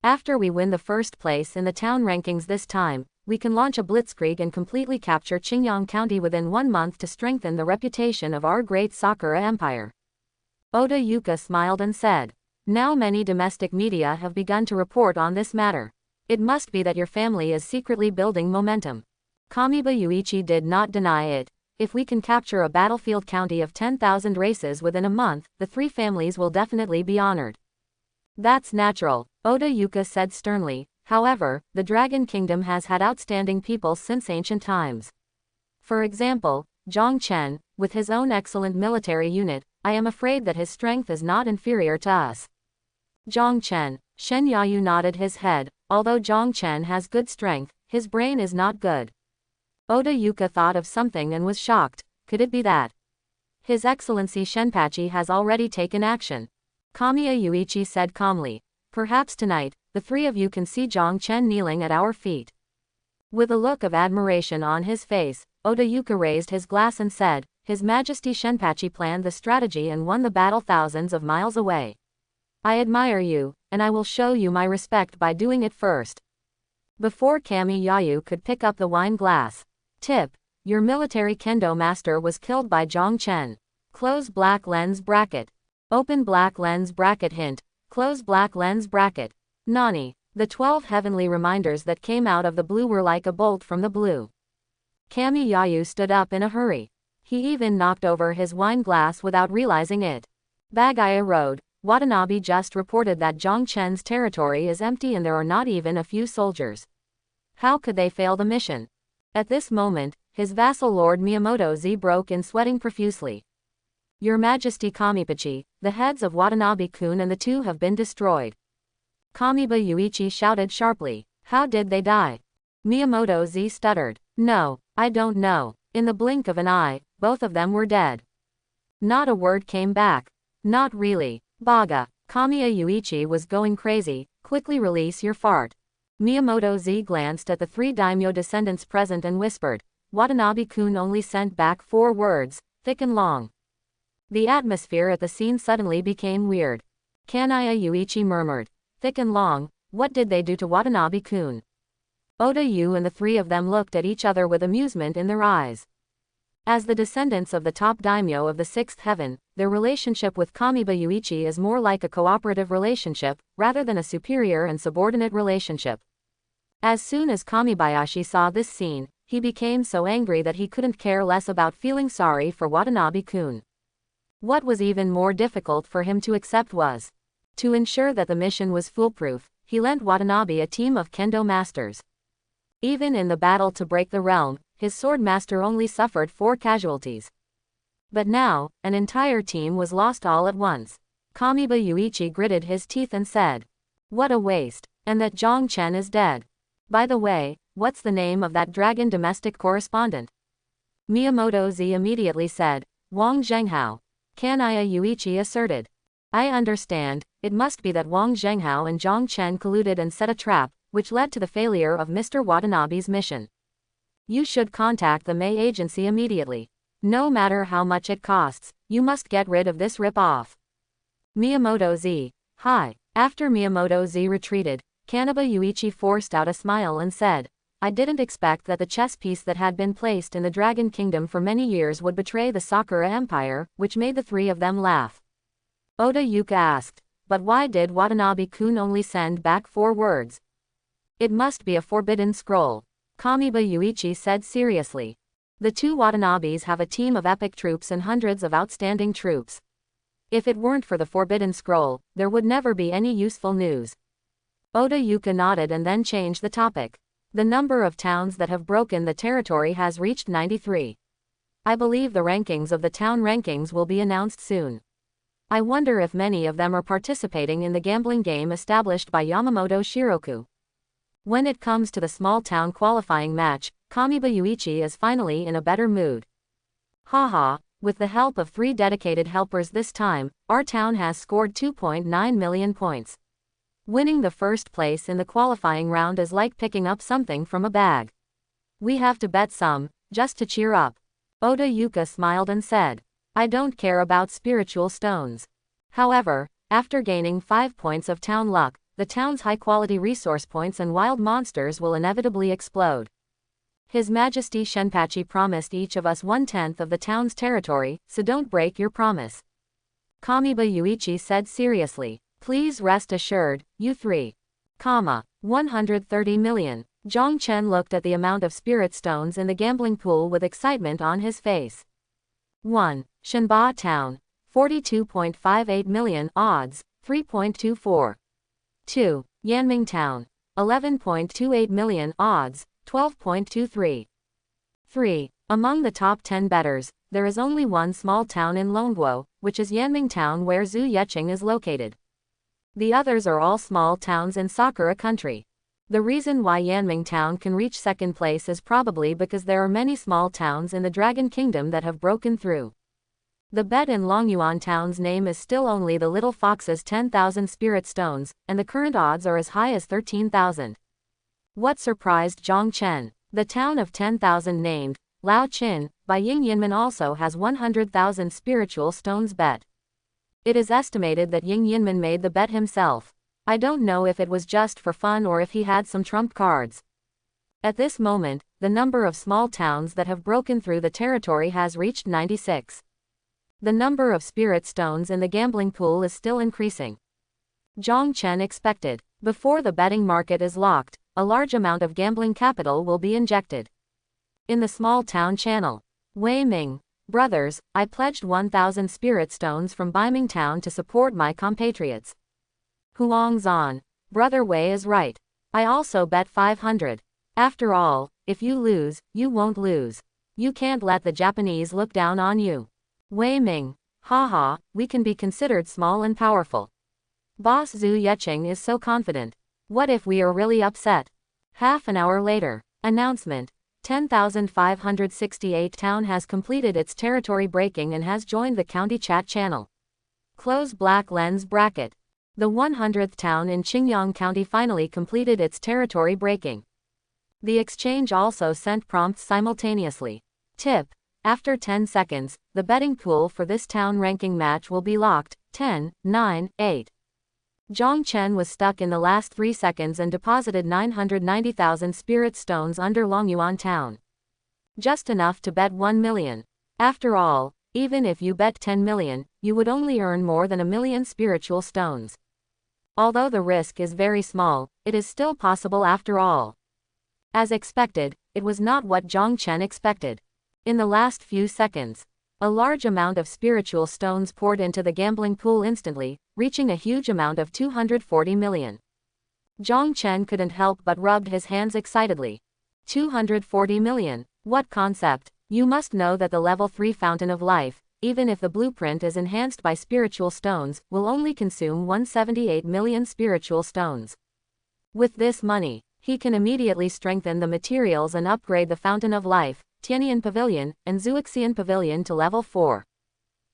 After we win the first place in the town rankings this time, we can launch a blitzkrieg and completely capture Qingyang County within 1 month to strengthen the reputation of our great Sakura Empire. Oda Yuka smiled and said, now many domestic media have begun to report on this matter. It must be that your family is secretly building momentum. Kamiba Yuichi did not deny it. If we can capture a battlefield county of 10,000 races within a month, the 3 families will definitely be honored. That's natural, Oda Yuka said sternly. However, the Dragon Kingdom has had outstanding people since ancient times. For example, Zhang Chen, with his own excellent military unit, I am afraid that his strength is not inferior to us. Zhang Chen. Shen Yayu nodded his head. Although Zhang Chen has good strength, his brain is not good. Oda Yuka thought of something and was shocked. Could it be that His Excellency Shenpachi has already taken action? Kamiya Yuichi said calmly. Perhaps tonight, the 3 of you can see Zhang Chen kneeling at our feet. With a look of admiration on his face, Oda Yuka raised his glass and said, His Majesty Shenpachi planned the strategy and won the battle thousands of miles away. I admire you, and I will show you my respect by doing it first. Before Kami Yayu could pick up the wine glass. Tip. Your military kendo master was killed by Zhang Chen. Close black lens bracket. Open black lens bracket hint. Close black lens bracket. Nani. The 12 heavenly reminders that came out of the blue were like a bolt from the blue. Kami Yayu stood up in a hurry. He even knocked over his wine glass without realizing it. Bagaya Road. Watanabe just reported that Zhang Chen's territory is empty and there are not even a few soldiers. How could they fail the mission? At this moment, his vassal Lord Miyamoto Z broke in sweating profusely. Your Majesty Kamipachi, the heads of Watanabe-kun and the 2 have been destroyed. Kamiba Yuichi shouted sharply. How did they die? Miyamoto Z stuttered. No, I don't know. In the blink of an eye, both of them were dead. Not a word came back. Not really. Baga. Kamiya Yuichi was going crazy. Quickly release your fart. Miyamoto Z glanced at the 3 daimyo descendants present and whispered. Watanabe-kun only sent back 4 words, thick and long. The atmosphere at the scene suddenly became weird. Kanaya Yuichi murmured. Thick and long, what did they do to Watanabe-kun? Oda Yu and the 3 of them looked at each other with amusement in their eyes. As the descendants of the top daimyo of the 6th heaven, their relationship with Kamiba Yuichi is more like a cooperative relationship, rather than a superior and subordinate relationship. As soon as Kamibayashi saw this scene, he became so angry that he couldn't care less about feeling sorry for Watanabe-kun. What was even more difficult for him to accept was, to ensure that the mission was foolproof, he lent Watanabe a team of kendo masters. Even in the battle to break the realm, his sword master only suffered 4 casualties. But now, an entire team was lost all at once. Kamiba Yuichi gritted his teeth and said, what a waste, and that Zhang Chen is dead. By the way, what's the name of that dragon domestic correspondent? Miyamoto Z immediately said, Wang Zhenghao. Kanaya Yuichi asserted. I understand, it must be that Wang Zhenghao and Zhang Chen colluded and set a trap, which led to the failure of Mr. Watanabe's mission. You should contact the May agency immediately. No matter how much it costs, you must get rid of this rip-off. Miyamoto Z. Hi. After Miyamoto Z retreated, Kanaba Yuichi forced out a smile and said, I didn't expect that the chess piece that had been placed in the Dragon Kingdom for many years would betray the Sakura Empire, which made the 3 of them laugh. Oda Yuka asked, but why did Watanabe-kun only send back 4 words? It must be a forbidden scroll. Kamiba Yuichi said seriously. The 2 Watanabes have a team of epic troops and hundreds of outstanding troops. If it weren't for the forbidden scroll, there would never be any useful news. Oda Yuka nodded and then changed the topic. The number of towns that have broken the territory has reached 93. I believe the rankings of the town rankings will be announced soon. I wonder if many of them are participating in the gambling game established by Yamamoto Shiroku. When it comes to the small town qualifying match, Kamiba Yuichi is finally in a better mood. Haha, with the help of 3 dedicated helpers this time, our town has scored 2.9 million points. Winning the first place in the qualifying round is like picking up something from a bag. We have to bet some, just to cheer up. Oda Yuka smiled and said, I don't care about spiritual stones. However, after gaining 5 points of town luck, the town's high-quality resource points and wild monsters will inevitably explode. His Majesty Shenpachi promised each of us 1/10 of the town's territory, so don't break your promise. Kamiba Yuichi said seriously. Please rest assured, you 130 million. Zhang Chen looked at the amount of spirit stones in the gambling pool with excitement on his face. 1. Shenba Town, 42.58 million, odds, 3.24. 2. Yanming Town, 11.28 million, odds, 12.23. 3. Among the top 10 bettors, there is only one small town in Longguo, which is Yanming Town where Zhu Yeqing is located. The others are all small towns in Sakura country. The reason why Yanming Town can reach second place is probably because there are many small towns in the Dragon Kingdom that have broken through. The bet in Longyuan Town's name is still only the Little Fox's 10,000 spirit stones, and the current odds are as high as 13,000. What surprised Zhang Chen? The town of 10,000 named Lao Qin by Ying Yinman also has 100,000 spiritual stones bet. It is estimated that Ying Yinman made the bet himself. I don't know if it was just for fun or if he had some trump cards. At this moment, the number of small towns that have broken through the territory has reached 96. The number of spirit stones in the gambling pool is still increasing. Zhang Chen expected, before the betting market is locked, a large amount of gambling capital will be injected. In the small town channel, Wei Ming, brothers, I pledged 1,000 spirit stones from Baiming Town to support my compatriots. Huang Zan, brother Wei is right. I also bet 500. After all, if you lose, you won't lose. You can't let the Japanese look down on you. Wei Ming, haha, we can be considered small and powerful. Boss Zhu Yeqing is so confident. What if we are really upset? Half an hour later, announcement. 10,568 town has completed its territory breaking and has joined the county chat channel. Close black lens bracket. The 100th town in Qingyang County finally completed its territory breaking. The exchange also sent prompts simultaneously. Tip. After 10 seconds, the betting pool for this town ranking match will be locked. 10, 9, 8. Zhang Chen was stuck in the last 3 seconds and deposited 990,000 spirit stones under Longyuan Town. Just enough to bet 1 million. After all, even if you bet 10 million, you would only earn more than 1 million spiritual stones. Although the risk is very small, it is still possible after all. As expected, it was not what Zhang Chen expected. In the last few seconds, a large amount of spiritual stones poured into the gambling pool instantly, reaching a huge amount of 240 million. Zhang Chen couldn't help but rubbed his hands excitedly. 240 million. What concept? You must know that the level 3 Fountain of Life, even if the blueprint is enhanced by spiritual stones, will only consume 178 million spiritual stones. With this money, he can immediately strengthen the materials and upgrade the Fountain of Life, Tianian Pavilion, and Zuixian Pavilion to level 4.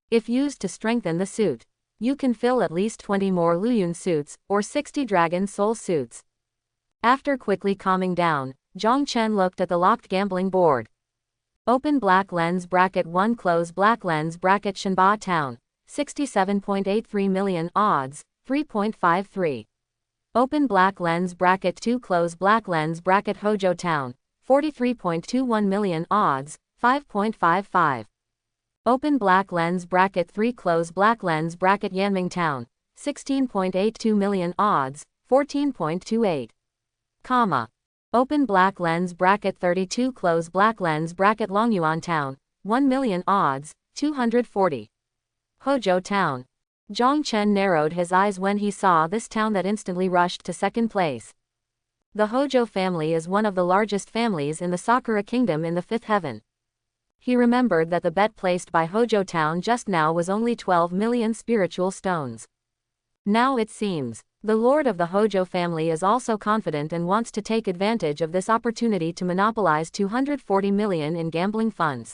If used to strengthen the suit, you can fill at least 20 more Luyun suits, or 60 Dragon Soul suits. After quickly calming down, Zhang Chen looked at the locked gambling board. Open black lens bracket 1 close black lens bracket Shenba Town, 67.83 million odds, 3.53. Open black lens bracket 2 close black lens bracket Hojo Town, 43.21 million odds, 5.55. Open black lens bracket 3 close black lens bracket Yanming Town, 16.82 million odds, 14.28. Comma. Open black lens bracket 32 close black lens bracket Longyuan Town, 1 million odds, 240. Hojo Town. Zhang Chen narrowed his eyes when he saw this town that instantly rushed to second place. The Hojo family is one of the largest families in the Sakura Kingdom in the 5th heaven. He remembered that the bet placed by Hojo Town just now was only 12 million spiritual stones. Now it seems, the lord of the Hojo family is also confident and wants to take advantage of this opportunity to monopolize 240 million in gambling funds.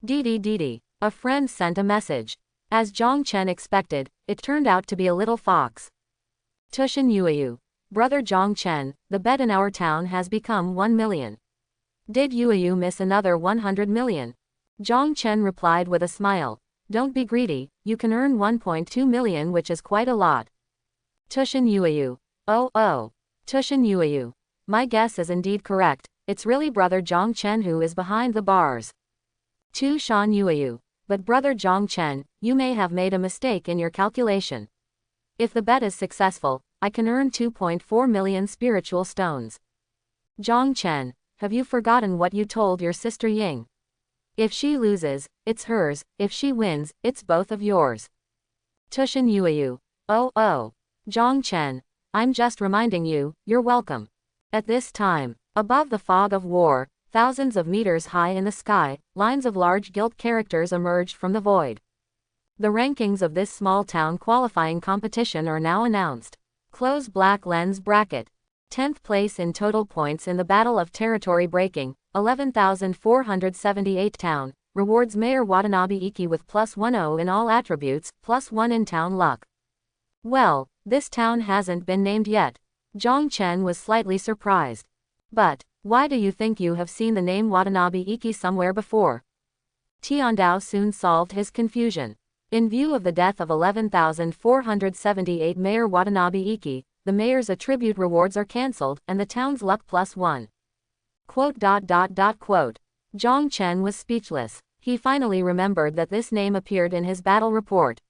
Didi, a friend sent a message. As Zhang Chen expected, it turned out to be a little fox. Tushin Yueyu. Brother Zhang Chen, the bet in our town has become 1 million. Did Yueyu miss another 100 million? Zhang Chen replied with a smile. Don't be greedy, you can earn 1.2 million, which is quite a lot. Tushin Yueyu. Oh. Tushin Yueyu. My guess is indeed correct, it's really brother Zhang Chen who is behind the bars. Tu Shan Yueyu. But brother Zhang Chen, you may have made a mistake in your calculation. If the bet is successful, I can earn 2.4 million spiritual stones. Zhang Chen, have you forgotten what you told your sister Ying? If she loses, it's hers, if she wins, it's both of yours. Tushin Yueyu. Oh. Zhang Chen, I'm just reminding you, you're welcome. At this time, above the fog of war, thousands of meters high in the sky, lines of large gilt characters emerged from the void. The rankings of this small town qualifying competition are now announced. Close black lens bracket. 10th place in total points in the Battle of Territory Breaking, 11,478 town, rewards Mayor Watanabe Iki with +10 in all attributes, +1 in town luck. Well, this town hasn't been named yet. Zhang Chen was slightly surprised. But, why do you think you have seen the name Watanabe Iki somewhere before? Tiandao soon solved his confusion. In view of the death of 11,478 Mayor Watanabe Iki, the mayor's attribute rewards are cancelled, and the town's luck +1. Quote. Zhang Chen was speechless. He finally remembered that this name appeared in his battle report.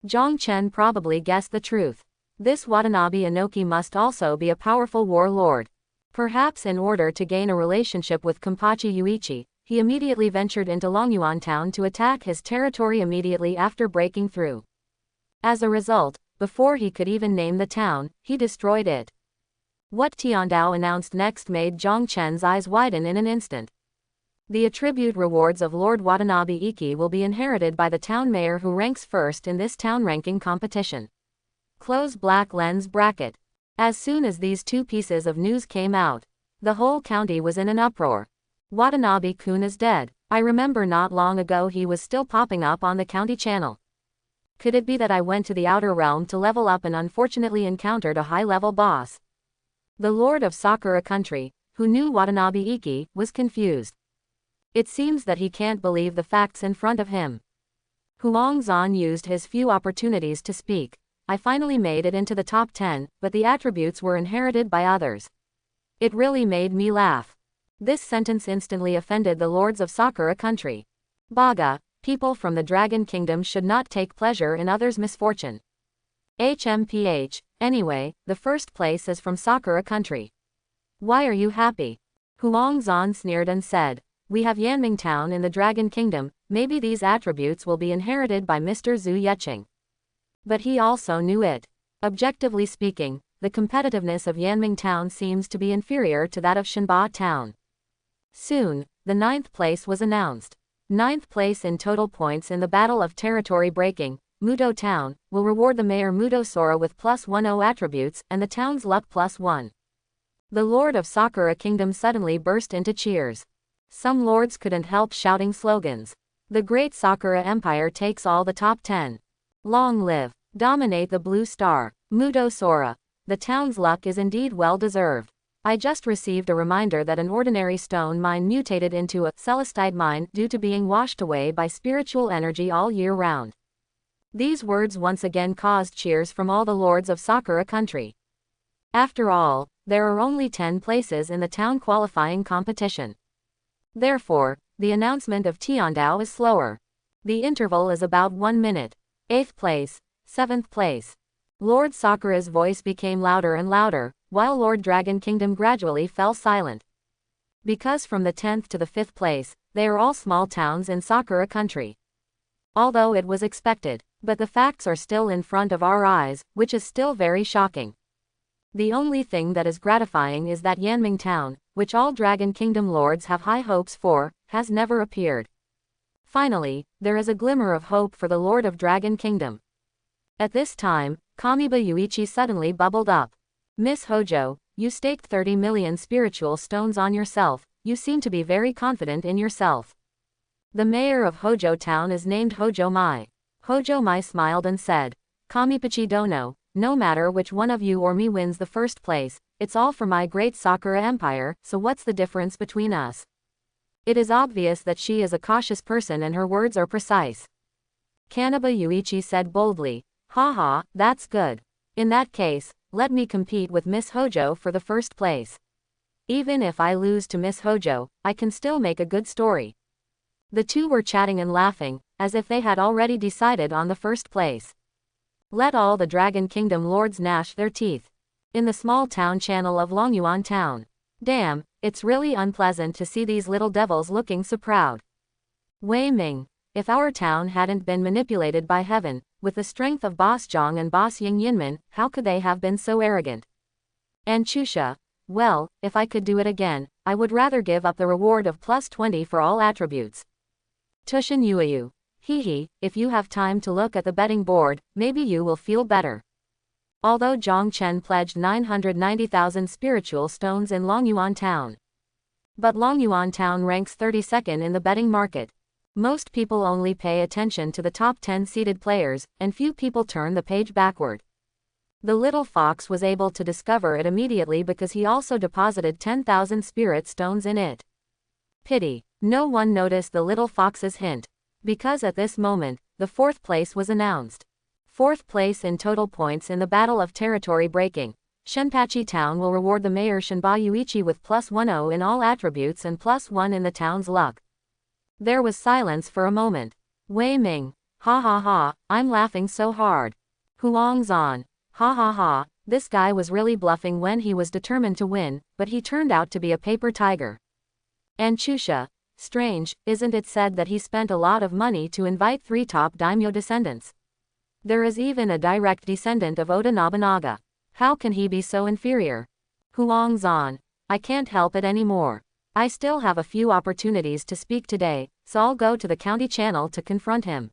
Zhang Chen probably guessed the truth. This Watanabe Inoki must also be a powerful warlord. Perhaps in order to gain a relationship with Kenpachi Yuichi, he immediately ventured into Longyuan town to attack his territory immediately after breaking through. As a result, before he could even name the town, he destroyed it. What Tiandao announced next made Zhang Chen's eyes widen in an instant. The attribute rewards of Lord Watanabe Iki will be inherited by the town mayor who ranks first in this town ranking competition. Close black lens bracket. As soon as these two pieces of news came out, the whole county was in an uproar. Watanabe-kun is dead. I remember not long ago he was still popping up on the county channel. Could it be that I went to the outer realm to level up and unfortunately encountered a high-level boss? The lord of Sakura country, who knew Watanabe Iki, was confused. It seems that he can't believe the facts in front of him. Huangzan used his few opportunities to speak. I finally made it into the top 10, but the attributes were inherited by others. It really made me laugh. This sentence instantly offended the lords of Sakura country. Baga, people from the Dragon Kingdom should not take pleasure in others' misfortune. HMPH, anyway, the first place is from Sakura country. Why are you happy? Huangzan sneered and said, we have Yanming Town in the Dragon Kingdom, maybe these attributes will be inherited by Mr. Zhu Yeqing. But he also knew it. Objectively speaking, the competitiveness of Yanming Town seems to be inferior to that of Shanba Town. Soon, the 9th place was announced. 9th place in total points in the Battle of Territory Breaking, Mudo Town, will reward the mayor Mudo Sora with +10 attributes and the town's luck +1. The lord of Sakura Kingdom suddenly burst into cheers. Some lords couldn't help shouting slogans. The great Sakura Empire takes all the top 10. Long live, dominate the blue star, Mudo Sora. The town's luck is indeed well deserved. I just received a reminder that an ordinary stone mine mutated into a celestite mine due to being washed away by spiritual energy all year round. These words once again caused cheers from all the lords of Sakura country. After all, there are only 10 places in the town qualifying competition. Therefore, the announcement of Tiandao is slower. The interval is about 1 minute. 8th place, 7th place. Lord Sakura's voice became louder and louder, while Lord Dragon Kingdom gradually fell silent. Because from the 10th to the 5th place, they are all small towns in Sakura country. Although it was expected, but the facts are still in front of our eyes, which is still very shocking. The only thing that is gratifying is that Yanming Town, which all Dragon Kingdom lords have high hopes for, has never appeared. Finally, there is a glimmer of hope for the Lord of Dragon Kingdom. At this time, Kamiba Yuichi suddenly bubbled up. Miss Hojo, you staked 30 million spiritual stones on yourself, you seem to be very confident in yourself. The mayor of Hojo Town is named Hojo Mai. Hojo Mai smiled and said, Kamipachi Dono, no matter which one of you or me wins the first place, it's all for my great Sakura Empire, so what's the difference between us? It is obvious that she is a cautious person and her words are precise. Kamiba Yuichi said boldly, haha, that's good. In that case, let me compete with Miss Hojo for the first place. Even if I lose to Miss Hojo, I can still make a good story. The two were chatting and laughing, as if they had already decided on the first place. Let all the Dragon Kingdom lords gnash their teeth. In the small town channel of Longyuan Town. Damn, it's really unpleasant to see these little devils looking so proud. Wei Ming, if our town hadn't been manipulated by heaven, with the strength of Boss Zhang and Boss Ying Yinmen, how could they have been so arrogant? And Chusha, well, if I could do it again, I would rather give up the reward of +20 for all attributes. Tushin Yuayu. Hehe, if you have time to look at the betting board, maybe you will feel better. Although Zhang Chen pledged 990,000 spiritual stones in Longyuan Town. But Longyuan Town ranks 32nd in the betting market. Most people only pay attention to the top 10 seeded players, and few people turn the page backward. The little fox was able to discover it immediately because he also deposited 10,000 spirit stones in it. Pity. No one noticed the little fox's hint. Because at this moment, the fourth place was announced. Fourth place in total points in the Battle of Territory Breaking. Shenpachi Town will reward the mayor Shinba Yuichi with +10 in all attributes and +1 in the town's luck. There was silence for a moment. Wei Ming. Ha ha ha, I'm laughing so hard. Huang Zan. Ha ha ha, this guy was really bluffing when he was determined to win, but he turned out to be a paper tiger. And Chusha. Strange, isn't it said that he spent a lot of money to invite 3 top daimyo descendants? There is even a direct descendant of Oda Nobunaga. How can he be so inferior? Huang Zan. I can't help it anymore. I still have a few opportunities to speak today, so I'll go to the county channel to confront him.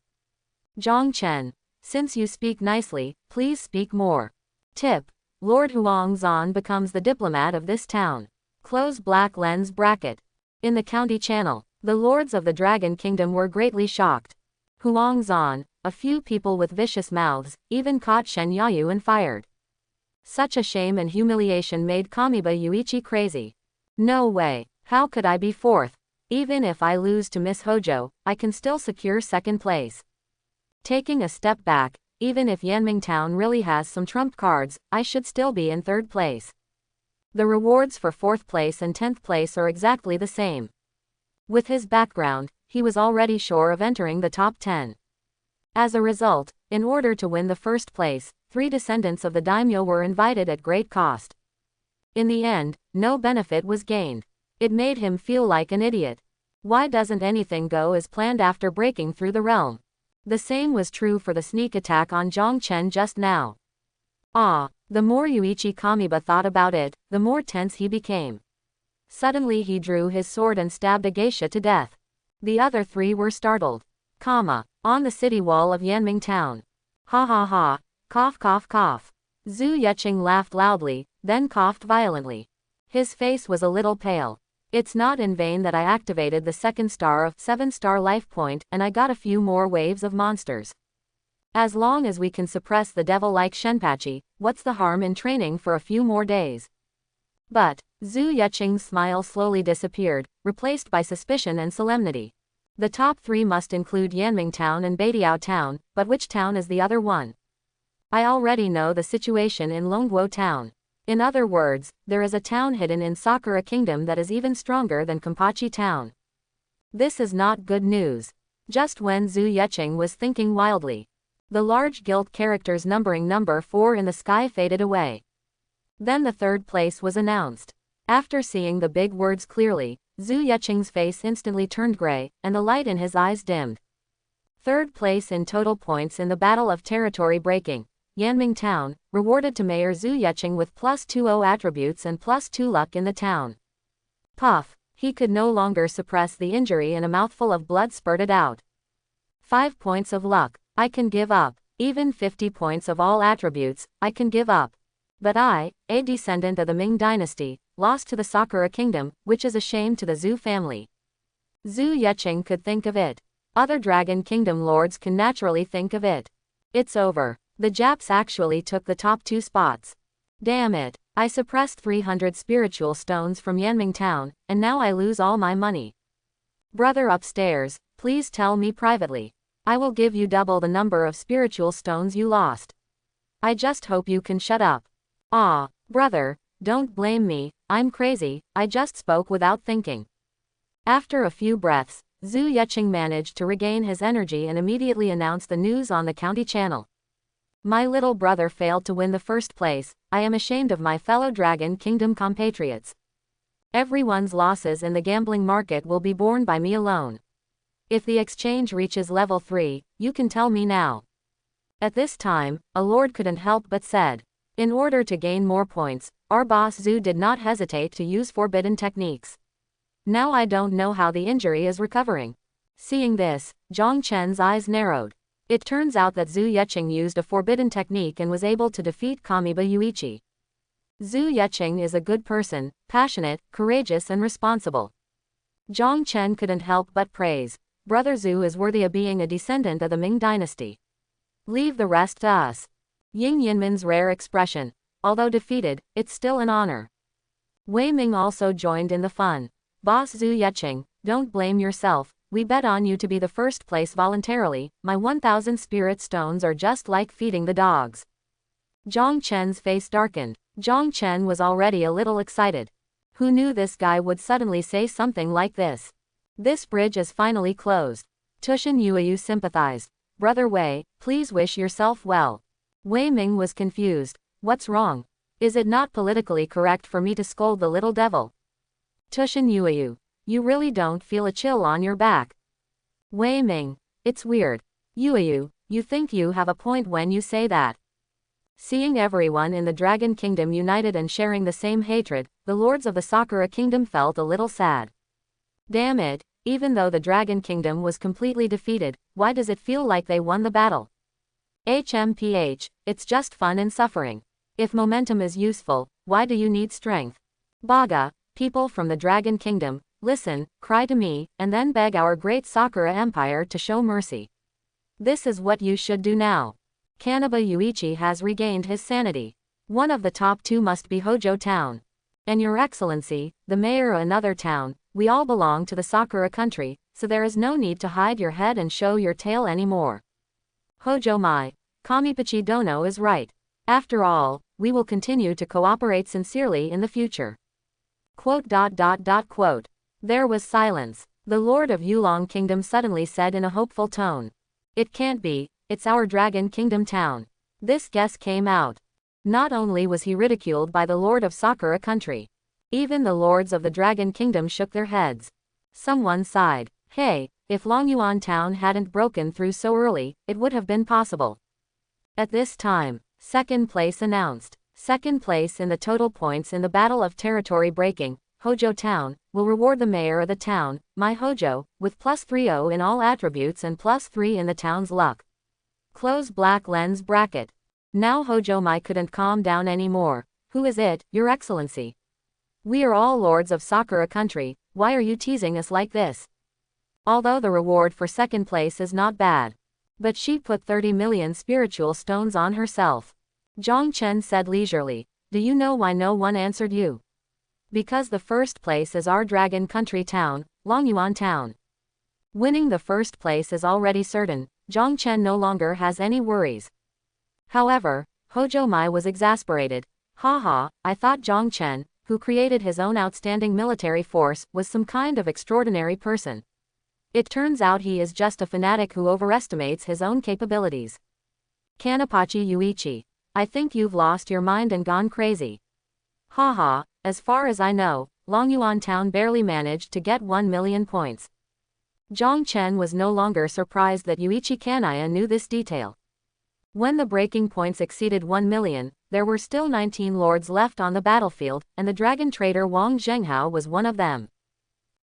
Zhang Chen. Since you speak nicely, please speak more. Tip. Lord Huang Zan becomes the diplomat of this town. Close black lens bracket. In the county channel, the lords of the Dragon Kingdom were greatly shocked. Huang Zan, a few people with vicious mouths, even caught Shen Yayu and fired. Such a shame and humiliation made Kamiba Yuichi crazy. No way, how could I be fourth? Even if I lose to Miss Hojo, I can still secure second place. Taking a step back, even if Yanming Town really has some trump cards, I should still be in third place. The rewards for 4th place and 10th place are exactly the same. With his background, he was already sure of entering the top 10. As a result, in order to win the first place, 3 descendants of the daimyo were invited at great cost. In the end, no benefit was gained. It made him feel like an idiot. Why doesn't anything go as planned after breaking through the realm? The same was true for the sneak attack on Zhang Chen just now. The more Yuichi Kamiba thought about it, the more tense he became. Suddenly he drew his sword and stabbed a geisha to death. The other 3 were startled. On the city wall of Yanming Town. Ha ha ha, cough cough cough. Zhu Yuqing laughed loudly, then coughed violently. His face was a little pale. It's not in vain that I activated the 2nd star of 7-star life point and I got a few more waves of monsters. As long as we can suppress the devil like Shenpachi, what's the harm in training for a few more days? But, Zhu Yuqing's smile slowly disappeared, replaced by suspicion and solemnity. The top 3 must include Yanming Town and Beidiao Town, but which town is the other one? I already know the situation in Longguo Town. In other words, there is a town hidden in Sakura Kingdom that is even stronger than Kampachi Town. This is not good news. Just when Zhu Yuqing was thinking wildly, the large guild character's numbering number 4 in the sky faded away. Then the 3rd place was announced. After seeing the big words clearly, Zhu Yuqing's face instantly turned gray, and the light in his eyes dimmed. 3rd place in total points in the Battle of Territory Breaking. Yanming Town, rewarded to Mayor Zhu Yuqing with +20 attributes and +2 luck in the town. Puff, he could no longer suppress the injury and a mouthful of blood spurted out. 5 points of luck, I can give up. Even 50 points of all attributes, I can give up. But I, a descendant of the Ming dynasty, lost to the Sakura kingdom, which is a shame to the Zhu family. Zhu Yeqing could think of it. Other Dragon Kingdom lords can naturally think of it. It's over. The Japs actually took the top 2 spots. Damn it. I suppressed 300 spiritual stones from Yanming Town, and now I lose all my money. Brother upstairs, please tell me privately. I will give you double the number of spiritual stones you lost. I just hope you can shut up. Ah, brother, don't blame me, I'm crazy, I just spoke without thinking. After a few breaths, Zhu Yeqing managed to regain his energy and immediately announced the news on the county channel. My little brother failed to win the first place. I am ashamed of my fellow Dragon Kingdom compatriots. Everyone's losses in the gambling market will be borne by me alone. If the exchange reaches level 3, you can tell me now. At this time, a lord couldn't help but said. In order to gain more points, our boss Zhu did not hesitate to use forbidden techniques. Now I don't know how the injury is recovering. Seeing this, Zhang Chen's eyes narrowed. It turns out that Zhu Yeqing used a forbidden technique and was able to defeat Kamiba Yuichi. Zhu Yeqing is a good person, passionate, courageous and responsible. Zhang Chen couldn't help but praise. Brother Zhu is worthy of being a descendant of the Ming dynasty. Leave the rest to us. Ying Yinmin's rare expression. Although defeated, it's still an honor. Wei Ming also joined in the fun. Boss Zhu Yeqing, don't blame yourself. We bet on you to be the first place voluntarily. My 1000 spirit stones are just like feeding the dogs. Zhang Chen's face darkened. Zhang Chen was already a little excited. Who knew this guy would suddenly say something like this? This bridge is finally closed. Tushan Yueyu sympathized. Brother Wei, please wish yourself well. Wei Ming was confused. What's wrong? Is it not politically correct for me to scold the little devil? Tushan Yueyu, you really don't feel a chill on your back. Wei Ming, it's weird. Yueyu, you think you have a point when you say that. Seeing everyone in the Dragon Kingdom united and sharing the same hatred, the lords of the Sakura Kingdom felt a little sad. Damn it, even though the Dragon Kingdom was completely defeated, why does it feel like they won the battle? HMPH, it's just fun and suffering. If momentum is useful, why do you need strength? Baga, people from the Dragon Kingdom, listen, cry to me, and then beg our great Sakura Empire to show mercy. This is what you should do now. Kaniba Yuichi has regained his sanity. One of the top 2 must be Hojo Town. And Your Excellency, the mayor of another town, we all belong to the Sakura country, so there is no need to hide your head and show your tail anymore. Hojo Mai, Kamipachi Dono is right. After all, we will continue to cooperate sincerely in the future. Quote. There was silence. The Lord of Yulong Kingdom suddenly said in a hopeful tone. It can't be, it's our Dragon Kingdom town. This guess came out. Not only was he ridiculed by the Lord of Sakura country. Even the lords of the Dragon Kingdom shook their heads. Someone sighed. Hey, if Longyuan town hadn't broken through so early, it would have been possible. At this time, second place announced. Second place in the total points in the Battle of Territory Breaking, Hojo Town, will reward the mayor of the town, My Hojo, with +30 in all attributes and +3 in the town's luck. Close black lens bracket. Now Hojo Mai couldn't calm down anymore. Who is it, Your Excellency? We are all lords of Sakura country, why are you teasing us like this? Although the reward for second place is not bad. But she put 30 million spiritual stones on herself. Zhang Chen said leisurely, do you know why no one answered you? Because the first place is our Dragon Country town, Longyuan town. Winning the first place is already certain, Zhang Chen no longer has any worries. However, Hojo Mai was exasperated. Haha, I thought Zhang Chen, who created his own outstanding military force, was some kind of extraordinary person. It turns out he is just a fanatic who overestimates his own capabilities. Kanipachi Yuichi, I think you've lost your mind and gone crazy. Haha, as far as I know, Longyuan town barely managed to get 1 million points. Zhang Chen was no longer surprised that Yuichi Kanaya knew this detail. When the breaking points exceeded 1 million, there were still 19 lords left on the battlefield, and the dragon trader Wang Zhenghao was one of them.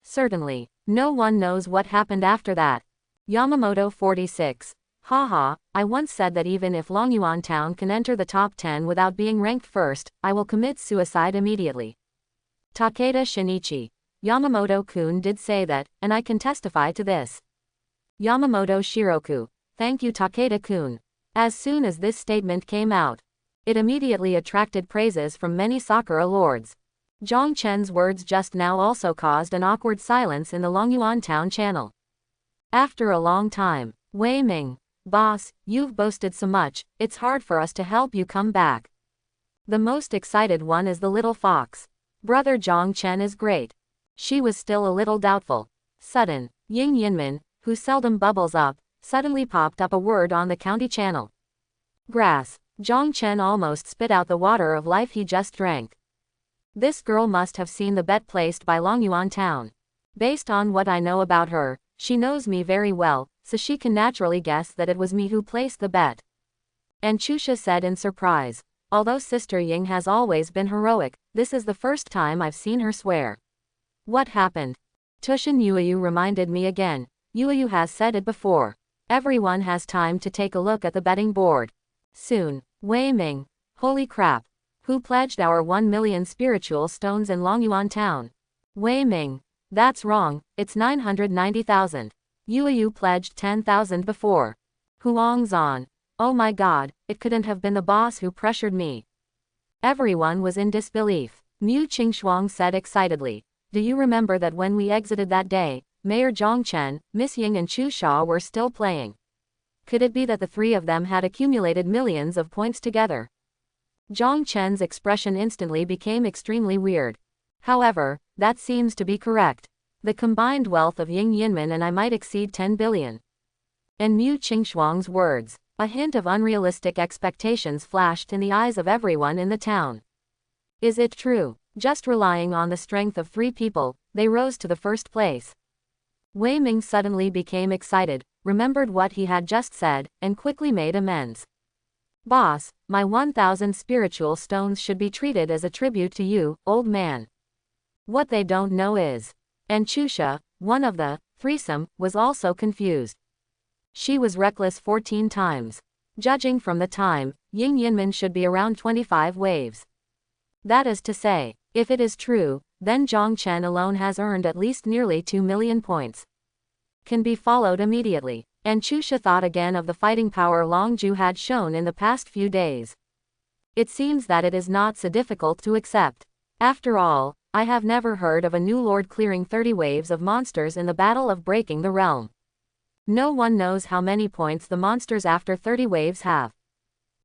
Certainly, no one knows what happened after that. Yamamoto 46. Haha, I once said that even if Longyuan Town can enter the top 10 without being ranked first, I will commit suicide immediately. Takeda Shinichi. Yamamoto-kun did say that, and I can testify to this. Yamamoto Shiroku. Thank you Takeda-kun. As soon as this statement came out, it immediately attracted praises from many Sakura lords. Zhang Chen's words just now also caused an awkward silence in the Longyuan Town channel. After a long time, Wei Ming. Boss, you've boasted so much, it's hard for us to help you come back. The most excited one is the little fox. Brother Zhang Chen is great. She was still a little doubtful. Sudden, Ying Yinmin, who seldom bubbles up, suddenly popped up a word on the county channel. Grass. Zhang Chen almost spit out the water of life he just drank. This girl must have seen the bet placed by Longyuan Town. Based on what I know about her, she knows me very well, so she can naturally guess that it was me who placed the bet. And Chusha said in surprise. Although Sister Ying has always been heroic, this is the first time I've seen her swear. What happened? Tushin Yuyu reminded me again. Yuyu has said it before. Everyone has time to take a look at the betting board. Soon. Wei Ming. Holy crap. Who pledged our 1 million spiritual stones in Longyuan Town? Wei Ming. That's wrong, it's 990,000. Yuyu pledged 10,000 before. Huangzan. Oh my god, it couldn't have been the boss who pressured me. Everyone was in disbelief. Mu Qingxuang said excitedly. Do you remember that when we exited that day, Mayor Zhang Chen, Miss Ying and Chu Sha were still playing? Could it be that the three of them had accumulated millions of points together? Zhang Chen's expression instantly became extremely weird. However, that seems to be correct. The combined wealth of Ying Yinmin and I might exceed 10 billion. In Mu Qingxuang's words, a hint of unrealistic expectations flashed in the eyes of everyone in the town. Is it true? Just relying on the strength of 3 people, they rose to the first place. Wei Ming suddenly became excited, remembered what he had just said, and quickly made amends. Boss, my 1,000 spiritual stones should be treated as a tribute to you, old man. What they don't know is. And Chusha, one of the threesome, was also confused. She was reckless 14 times. Judging from the time, Ying Yinmin should be around 25 waves. That is to say, if it is true, then Zhang Chen alone has earned at least nearly 2 million points. Can be followed immediately. And Chusha thought again of the fighting power Longju had shown in the past few days. It seems that it is not so difficult to accept. After all, I have never heard of a new lord clearing 30 waves of monsters in the battle of breaking the realm. No one knows how many points the monsters after 30 waves have.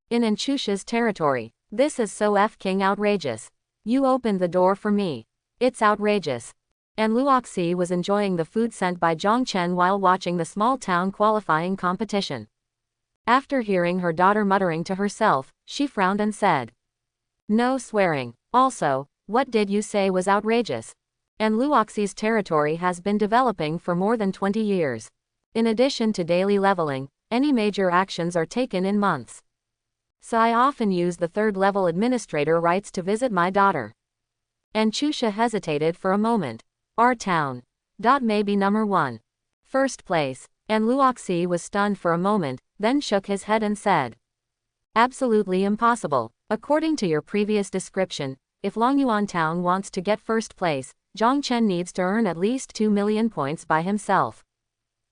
In Chusha's territory, this is so f-king outrageous. You opened the door for me. It's outrageous. And Luoxi was enjoying the food sent by Zhang Chen while watching the small town qualifying competition. After hearing her daughter muttering to herself, she frowned and said, "No swearing. Also, what did you say was outrageous?" And Luoxi's territory has been developing for more than 20 years. In addition to daily leveling, any major actions are taken in months. So I often use the 3rd level administrator rights to visit my daughter. And Chusha hesitated for a moment. Our town. May be number 1. First place. And Luoxi was stunned for a moment, then shook his head and said, "Absolutely impossible. According to your previous description, if Longyuan Town wants to get first place, Zhang Chen needs to earn at least 2 million points by himself.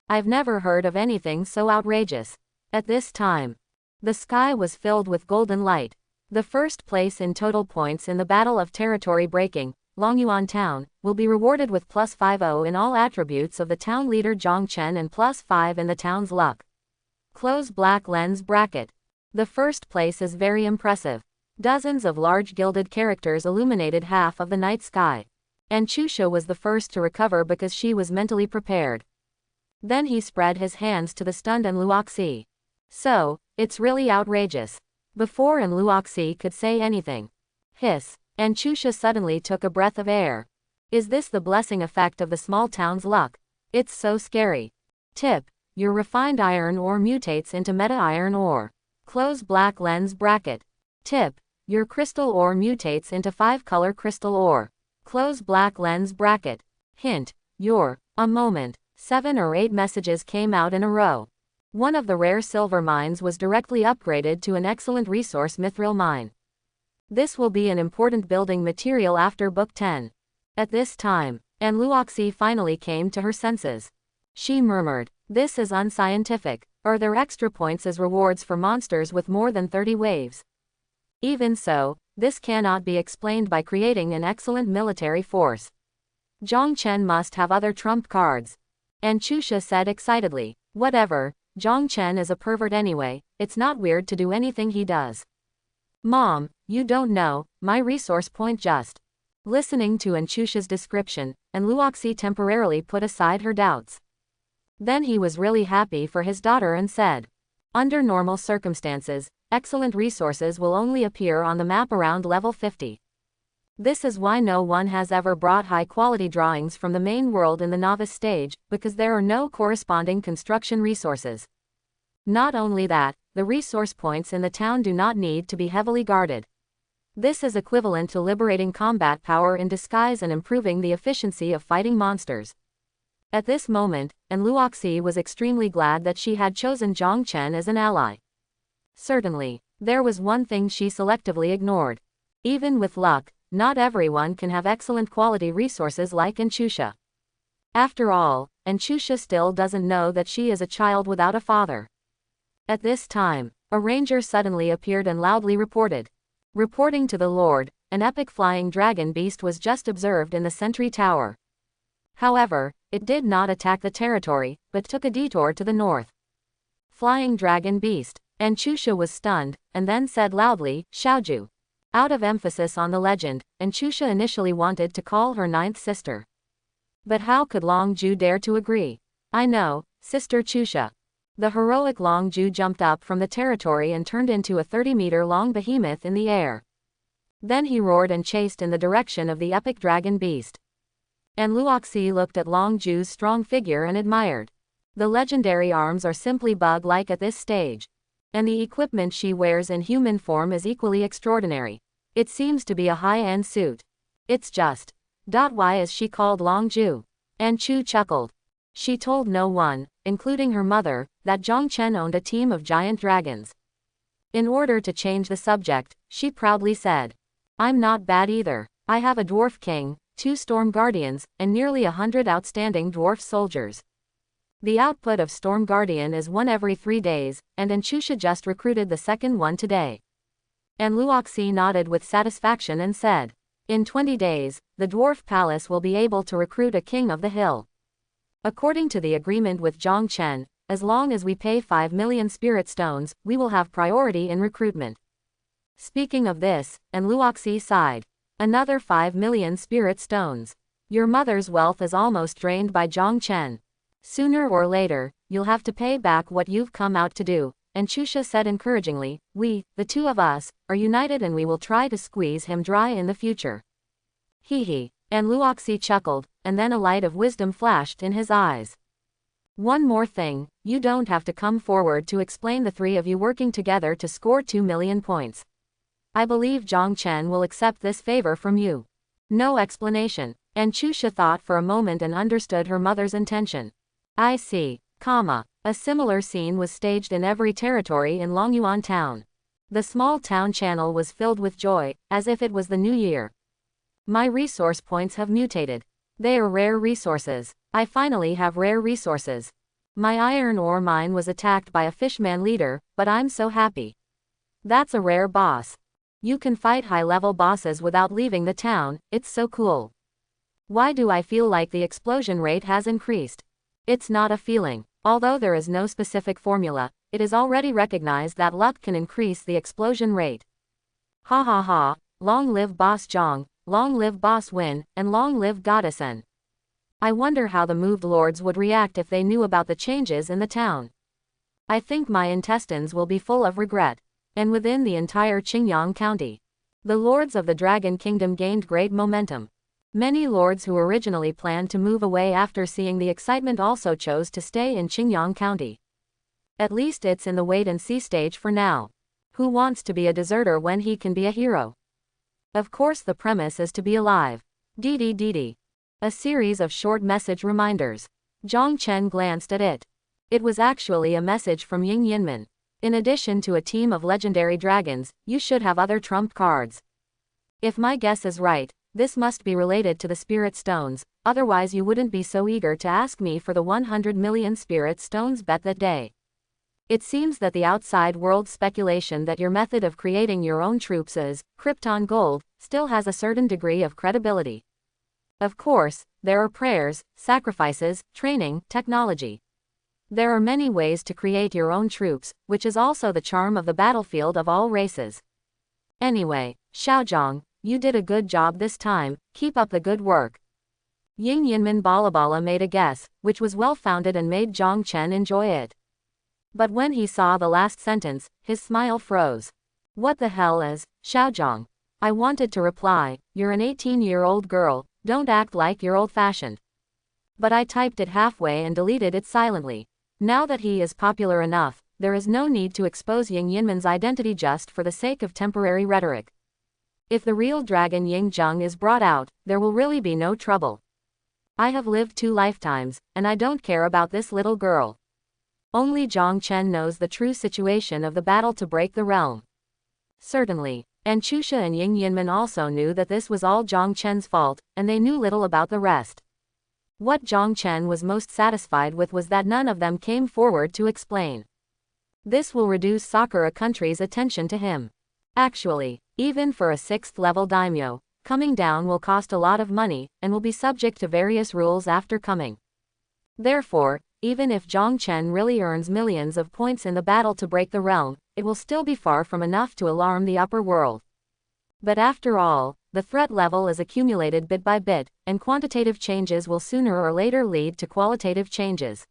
I've never heard of anything so outrageous." At this time, the sky was filled with golden light. The first place in total points in the battle of territory breaking, Longyuan Town, will be rewarded with +50 in all attributes of the town leader Zhang Chen and +5 in the town's luck. Close black lens bracket. The first place is very impressive. Dozens of large gilded characters illuminated half of the night sky. And Chusha was the first to recover because she was mentally prepared. Then he spread his hands to the stunned and Luoxi. So, it's really outrageous. Before and Luoxi could say anything. Hiss. And Chusha suddenly took a breath of air. Is this the blessing effect of the small town's luck? It's so scary. Tip. Your refined iron ore mutates into meta iron ore. Close black lens bracket. Tip. Your crystal ore mutates into 5-color crystal ore. Close black lens bracket. Hint. Your. A moment. 7 or 8 messages came out in a row. One of the rare silver mines was directly upgraded to an excellent resource mithril mine. This will be an important building material after Book 10. At this time, Anne Luoxi finally came to her senses. She murmured, "This is unscientific. Are there extra points as rewards for monsters with more than 30 waves? Even so, this cannot be explained by creating an excellent military force. Zhang Chen must have other trump cards." And Chusha said excitedly, "Whatever, Zhang Chen is a pervert anyway, it's not weird to do anything he does." "Mom, you don't know, my resource point just." Listening to Chusha's description, and Luoxi temporarily put aside her doubts. Then he was really happy for his daughter and said, "Under normal circumstances, excellent resources will only appear on the map around level 50. This is why no one has ever brought high-quality drawings from the main world in the novice stage, because there are no corresponding construction resources. Not only that, the resource points in the town do not need to be heavily guarded. This is equivalent to liberating combat power in disguise and improving the efficiency of fighting monsters." At this moment, Anne Luoxi was extremely glad that she had chosen Zhang Chen as an ally. Certainly, there was one thing she selectively ignored. Even with luck, not everyone can have excellent quality resources like Chusha. After all, Chusha still doesn't know that she is a child without a father. At this time, a ranger suddenly appeared and loudly reported. Reporting to the Lord, an epic flying dragon beast was just observed in the sentry tower. However, it did not attack the territory, but took a detour to the north. Flying dragon beast. And Chusha was stunned, and then said loudly, "Xiaoju." Out of emphasis on the legend, Chusha initially wanted to call her 9th sister. But how could Long Ju dare to agree? "I know, Sister Chusha." The heroic Long Ju jumped up from the territory and turned into a 30-meter-long behemoth in the air. Then he roared and chased in the direction of the epic dragon beast. And Luoxi looked at Long Ju's strong figure and admired. The legendary arms are simply bug-like at this stage. And the equipment she wears in human form is equally extraordinary. It seems to be a high-end suit. It's just. Why is she called Long Ju? And Chu chuckled. She told no one, including her mother, that Zhang Chen owned a team of giant dragons. In order to change the subject, she proudly said, "I'm not bad either. I have a dwarf king, 2 storm guardians, and nearly 100 outstanding dwarf soldiers. The output of Storm Guardian is 1 every 3 days, and Chusha just recruited the second one today." And Luoxi nodded with satisfaction and said, "In 20 days, the dwarf palace will be able to recruit a king of the hill. According to the agreement with Zhang Chen, as long as we pay 5 million spirit stones, we will have priority in recruitment." Speaking of this, and Luoxi sighed. "Another 5 million spirit stones. Your mother's wealth is almost drained by Zhang Chen. Sooner or later, you'll have to pay back what you've come out to do." And Chusha said encouragingly, "We, the 2 of us, are united and we will try to squeeze him dry in the future." Hee hee. And Luoxi chuckled, and then a light of wisdom flashed in his eyes. "One more thing, you don't have to come forward to explain the 3 of you working together to score 2 million points. I believe Zhang Chen will accept this favor from you. No explanation." And Chusha thought for a moment and understood her mother's intention. "I see, comma." A similar scene was staged in every territory in Longyuan town. The small town channel was filled with joy, as if it was the new year. "My resource points have mutated. They are rare resources. I finally have rare resources. My iron ore mine was attacked by a fishman leader, but I'm so happy. That's a rare boss. You can fight high-level bosses without leaving the town, it's so cool. Why do I feel like the explosion rate has increased? It's not a feeling. Although there is no specific formula, it is already recognized that luck can increase the explosion rate. Ha ha ha, long live Boss Zhang, long live Boss Win, and long live Goddess N. I wonder how the moved lords would react if they knew about the changes in the town. I think my intestines will be full of regret." And within the entire Qingyang County, the lords of the Dragon Kingdom gained great momentum. Many lords who originally planned to move away after seeing the excitement also chose to stay in Qingyang County. At least it's in the wait-and-see stage for now. Who wants to be a deserter when he can be a hero? Of course the premise is to be alive. Dee. A series of short message reminders. Zhang Chen glanced at it. It was actually a message from Ying Yinmen. In addition to a team of legendary dragons, you should have other trump cards. If my guess is right, this must be related to the spirit stones, otherwise you wouldn't be so eager to ask me for the 100 million spirit stones bet that day. It seems that the outside world's speculation that your method of creating your own troops is Krypton gold still has a certain degree of credibility. Of course, there are prayers, sacrifices, training, technology. There are many ways to create your own troops, which is also the charm of the battlefield of all races. Anyway, Xiaozhang, you did a good job this time, keep up the good work. Ying Yinmen Balabala made a guess, which was well-founded and made Zhang Chen enjoy it. But when he saw the last sentence, his smile froze. What the hell is, Xiaozhang? I wanted to reply, you're an 18-year-old girl, don't act like you're old-fashioned. But I typed it halfway and deleted it silently. Now that he is popular enough, there is no need to expose Ying Yinmen's identity just for the sake of temporary rhetoric. If the real dragon Ying Zheng is brought out, there will really be no trouble. I have lived 2 lifetimes, and I don't care about this little girl. Only Zhang Chen knows the true situation of the battle to break the realm. Certainly. And Chusha and Ying Yinmen also knew that this was all Zhang Chen's fault, and they knew little about the rest. What Zhang Chen was most satisfied with was that none of them came forward to explain. This will reduce Sakura country's attention to him. Actually, even for a 6th-level daimyo, coming down will cost a lot of money, and will be subject to various rules after coming. Therefore, even if Zhang Chen really earns millions of points in the battle to break the realm, it will still be far from enough to alarm the upper world. But after all, the threat level is accumulated bit by bit, and quantitative changes will sooner or later lead to qualitative changes.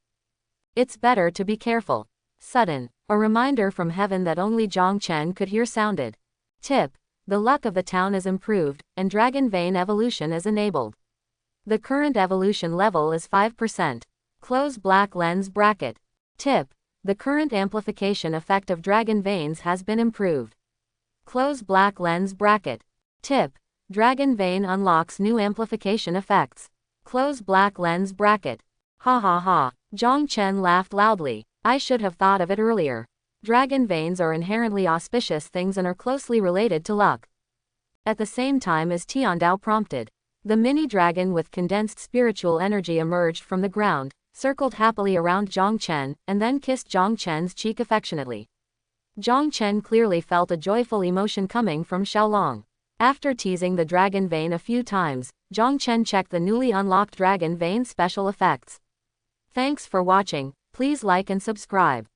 It's better to be careful. Sudden, a reminder from heaven that only Zhang Chen could hear sounded. Tip: the luck of the town is improved, and Dragon Vein evolution is enabled. The current evolution level is 5%. Close black lens bracket. Tip: the current amplification effect of Dragon Veins has been improved. Close black lens bracket. Tip: Dragon Vein unlocks new amplification effects. Close black lens bracket. Ha ha ha. Zhang Chen laughed loudly. I should have thought of it earlier. Dragon Veins are inherently auspicious things and are closely related to luck. At the same time as Tiandao prompted, the mini dragon with condensed spiritual energy emerged from the ground, circled happily around Zhang Chen, and then kissed Zhang Chen's cheek affectionately. Zhang Chen clearly felt a joyful emotion coming from Xiaolong. After teasing the Dragon Vein a few times, Zhang Chen checked the newly unlocked Dragon Vein special effects. Thanks for watching, please like and subscribe.